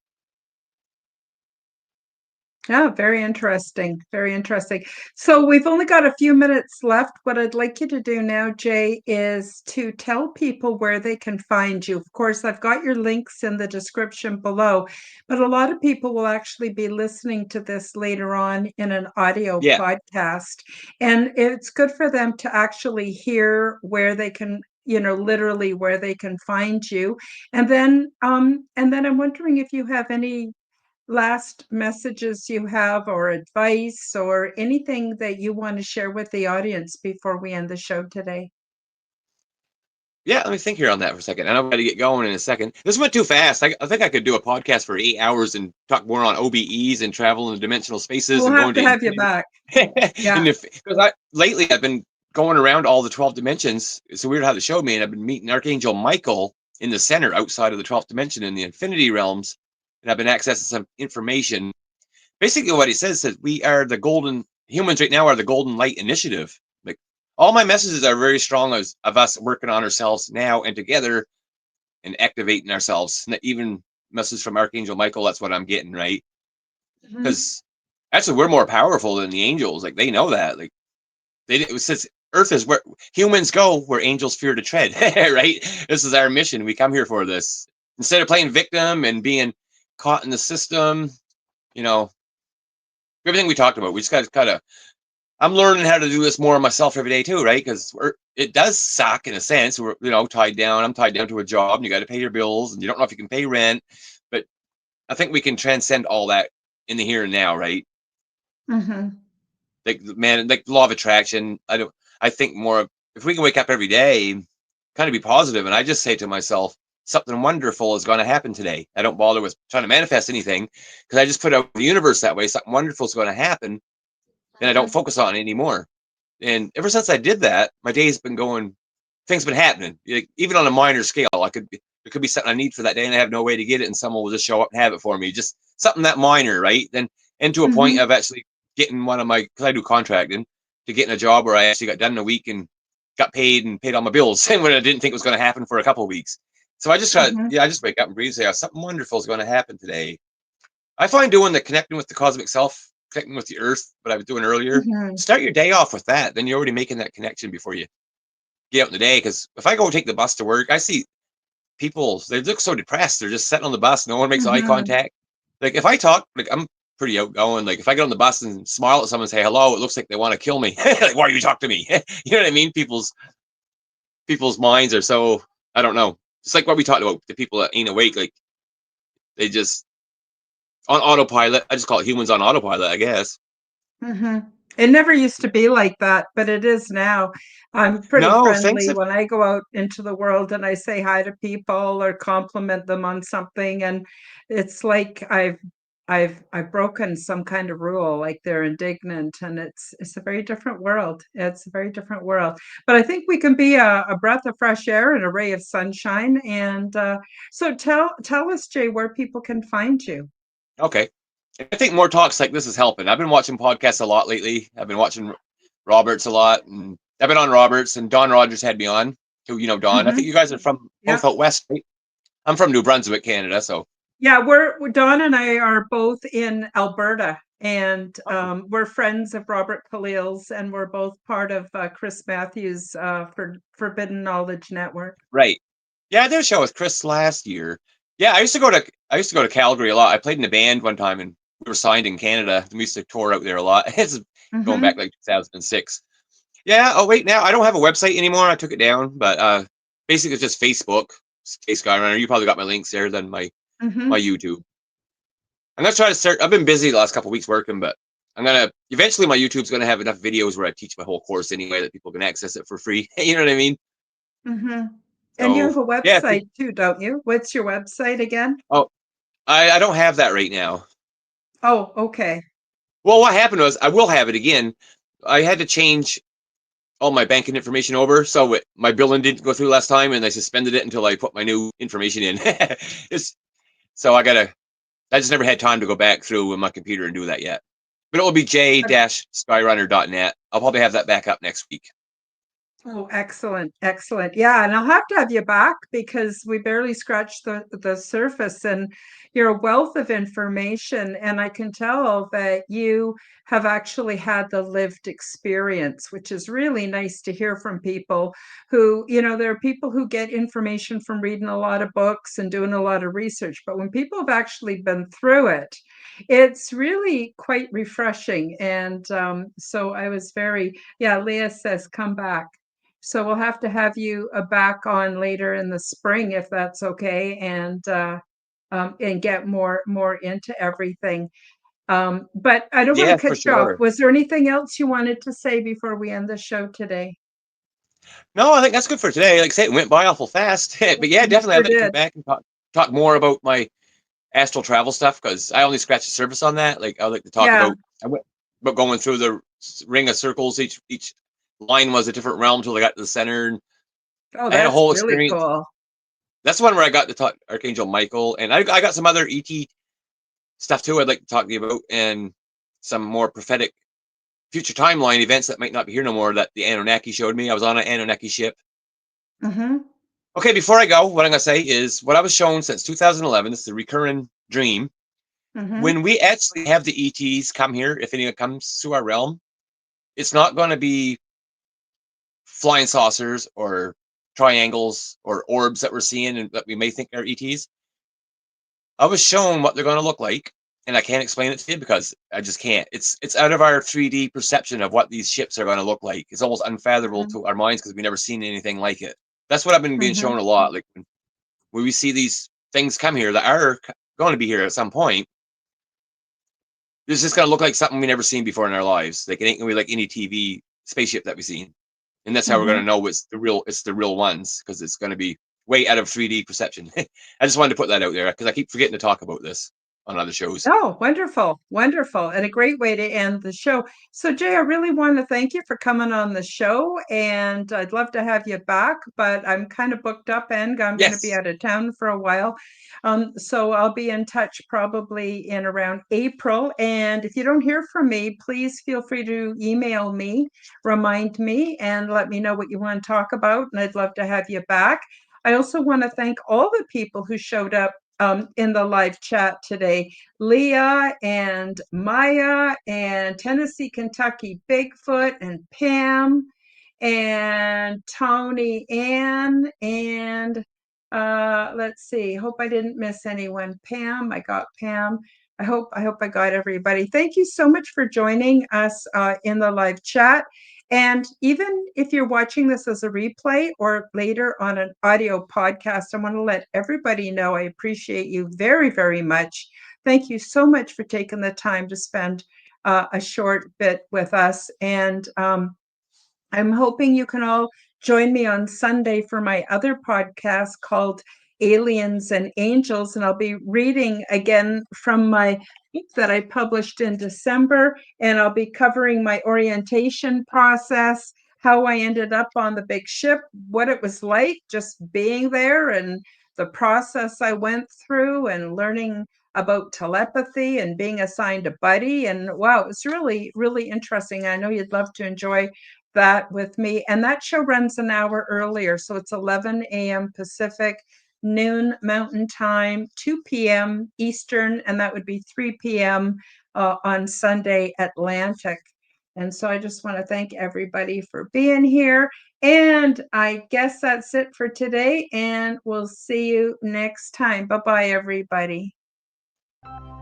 Yeah, very interesting. Very interesting. So we've only got a few minutes left. What I'd like you to do now, Jay, is to tell people where they can find you. Of course, I've got your links in the description below, but a lot of people will actually be listening to this later on in an audio Yeah. podcast. And it's good for them to actually hear where they can, literally where they can find you. And then I'm wondering if you have any last messages you have or advice or anything that you want to share with the audience before we end the show today? Yeah, let me think here on that for a second. I know we got to get going in a second. This went too fast. I think I could do a podcast for 8 hours and talk more on OBEs and travel in dimensional spaces We'll and have going to to have you infinity. back. And Yeah. if because I lately I've been going around all the 12 dimensions. It's so weird how they showed me, and I've been meeting Archangel Michael in the center outside of the 12th dimension in the infinity realms, and I've been accessing some information. Basically, what he says we are the golden humans right now are the golden light initiative. Like all my messages are very strong as of us working on ourselves now and together and activating ourselves. And even message from Archangel Michael, that's what I'm getting, right? Mhm. Because actually we're more powerful than the angels. Like they know that. Like it says Earth is where humans go, where angels fear to tread. Right? This is our mission. We come here for this. Instead of playing victim and being caught in the system, you know, everything we talked about, we just got to kind of. I'm learning how to do this more myself every day too, right? Because it does suck in a sense. We're tied down. I'm tied down to a job, and you got to pay your bills, and you don't know if you can pay rent. But I think we can transcend all that in the here and now, right? Mhm. Like man, like law of attraction. I think more of if we can wake up every day, kind of be positive, and I just say to myself, something wonderful is going to happen today. I don't bother with trying to manifest anything because I just put out the universe that way. Something wonderful is going to happen, and I don't Mhm. focus on it anymore. And ever since I did that, my day's been going. Things been happening, like, even on a minor scale. It could be something I need for that day, and I have no way to get it, and someone will just show up and have it for me. Just something that minor, right? Then, and to a point Mhm. of actually getting one of my, because I do contracting, to getting a job where I actually got done in a week and got paid and paid all my bills, and when I didn't think it was going to happen for a couple of weeks. So I just try, Mhm. yeah, I just wake up and breathe, and say, oh, something wonderful is going to happen today. I find doing the connecting with the cosmic self, connecting with the earth, what I was doing earlier. Mhm. Start your day off with that. Then you're already making that connection before you get out in the day. Because if I go take the bus to work, I see people, they look so depressed. They're just sitting on the bus. No one makes eye Mhm. contact. Like if I talk, like I'm pretty outgoing. Like if I get on the bus and smile at someone and say hello, it looks like they want to kill me. Like, why do you talk to me? You know what I mean? People's minds are so, I don't know. It's like what we talked about, the people that ain't awake, like they just on autopilot. I just call it humans on autopilot, I guess. Mhm. It never used to be like that, but it is now. I'm pretty No, things friendly have when I go out into the world and I say hi to people or compliment them on something, and it's like I've broken some kind of rule, like they're indignant, and it's a very different world. It's a very different world. But I think we can be a breath of fresh air and a ray of sunshine. And so tell us, Jay, where people can find you. okay. I think more talks like this is helping. I've been watching podcasts a lot lately. I've been watching Roberts a lot, and I've been on Roberts, and Don Rogers had me on. Who you know, Don? I think Hmm. you guys are from Yeah. both out west, right? I'm from New Brunswick, Canada. So Yeah, Dawn and I are both in Alberta, and we're friends of Robert Palil's, and we're both part of Chris Matthews' for Forbidden Knowledge Network. right, yeah, I did a show with Chris last year. Yeah, I used to go to Calgary a lot. I played in a band one time, and we were signed in Canada. We used to tour out there a lot. It's going back Hmm. like 2006. Yeah. Oh wait, now I don't have a website anymore. I took it down, but basically it's just Facebook. Skyrunner. You probably got my links there. Then my Hmm. YouTube. I'm gonna try to start. I've been busy the last couple of weeks working, but I'm gonna eventually my YouTube's gonna have enough videos where I teach my whole course anyway that people can access it for free. You know what I mean? Hmm. And you So have a yeah. website too, don't you? What's your website again? Oh, I don't have that right now. Oh, okay. Well, what happened was I will have it again. I had to change all my banking information over, so my billing didn't go through last time, and I suspended it until I put my new information in. It's, so I just never had time to go back through with my computer and do that yet. But it will be j-skyrunner.net. I'll probably have that back up next week. Oh, excellent, excellent. Yeah, and I'll have to have you back because we barely scratched the surface, and you're a wealth of information. And I can tell that you have actually had the lived experience, which is really nice to hear from people who, there are people who get information from reading a lot of books and doing a lot of research, but when people have actually been through it, it's really quite refreshing. And so I was yeah, Leah says, come back. So we'll have to have you back on later in the spring if that's okay, and get more into everything. But I don't want Yeah, to for cut you off. sure. Was there anything else you wanted to say before we end the show today? No, I think that's good for today. Like I say, it went by awful fast. But yeah, You definitely, sure I'd like to come did. back and talk more about my astral travel stuff because I only scratched the surface on that. Like I would like to talk Yeah. about going through the ring of circles. Each line was a different realm until I got to the center. And Oh, I had a that's whole really experience. cool. That's the one where I got to talk Archangel Michael, and I got some other ET stuff too. I'd like to talk to you about, and some more prophetic future timeline events that might not be here no more. That the Anunnaki showed me. I was on an Anunnaki ship. Mm-hmm. Okay, before I go, what I'm gonna say is what I was shown since 2011. This is a recurring dream. Mm-hmm. When we actually have the ETs come here, if anyone comes to our realm, it's not going to be flying saucers or triangles or orbs that we're seeing and that we may think are ETs. I was shown what they're going to look like, and I can't explain it to you because I just can't. It's out of our 3D perception of what these ships are going to look like. It's almost unfathomable to our minds because we've never seen anything like it. That's what I've been being Mm-hmm. shown a lot. Like when we see these things come here that are going to be here at some point, it's just going to look like something we never seen before in our lives. Like it ain't going to be like any TV spaceship that we've seen, and that's how we're going Mm-hmm. to know it's the real ones because it's going to be way out of 3D perception. I just wanted to put that out there because I keep forgetting to talk about this on other shows. Oh, wonderful, wonderful, and a great way to end the show. So, Jay, I really want to thank you for coming on the show, and I'd love to have you back, but I'm kind of booked up and I'm going to be Yes. out of town for a while. So I'll be in touch probably in around April. And if you don't hear from me, please feel free to email me, remind me, and let me know what you want to talk about. And I'd love to have you back. I also want to thank all the people who showed up in the live chat today. Leah and Maya and Tennessee, Kentucky, Bigfoot and Pam and Tony Ann and let's see. Hope I didn't miss anyone. Pam, I got Pam. I hope I got everybody. Thank you so much for joining us in the live chat. And even if you're watching this as a replay or later on an audio podcast, I want to let everybody know I appreciate you very, very much. Thank you so much for taking the time to spend a short bit with us. And I'm hoping you can all join me on Sunday for my other podcast called Aliens and Angels. And I'll be reading again from my book that I published in December. And I'll be covering my orientation process, how I ended up on the big ship, what it was like just being there, and the process I went through, and learning about telepathy and being assigned a buddy. And wow, it's really, really interesting. I know you'd love to enjoy that with me. And that show runs an hour earlier. So it's 11 a.m. Pacific, noon Mountain Time, 2 p.m. Eastern, and that would be 3 p.m. On Sunday Atlantic. And so I just want to thank everybody for being here. And I guess that's it for today. And we'll see you next time. Bye-bye, everybody.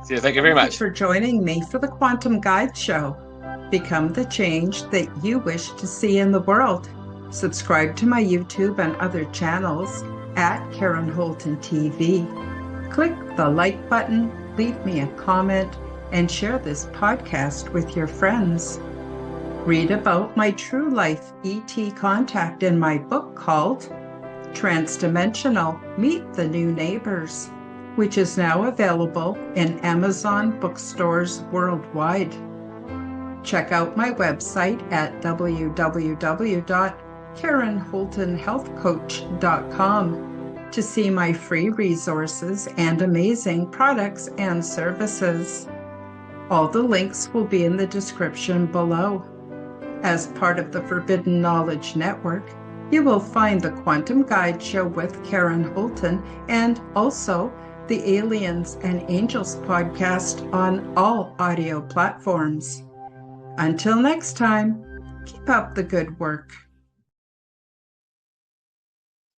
See you. Thank you very Thank you much. for joining me for the Quantum Guide Show. Become the change that you wish to see in the world. Subscribe to my YouTube and other channels at Karen Holton TV. Click the like button, leave me a comment, and share this podcast with your friends. Read about my true life ET contact in my book called Transdimensional: Meet the New Neighbors, which is now available in Amazon bookstores worldwide. Check out my website at www.karenholtonhealthcoach.com to see my free resources and amazing products and services. All the links will be in the description below. As part of the Forbidden Knowledge Network, you will find the Quantum Guide Show with Karen Holton and also the Aliens and Angels podcast on all audio platforms. Until next time, keep up the good work.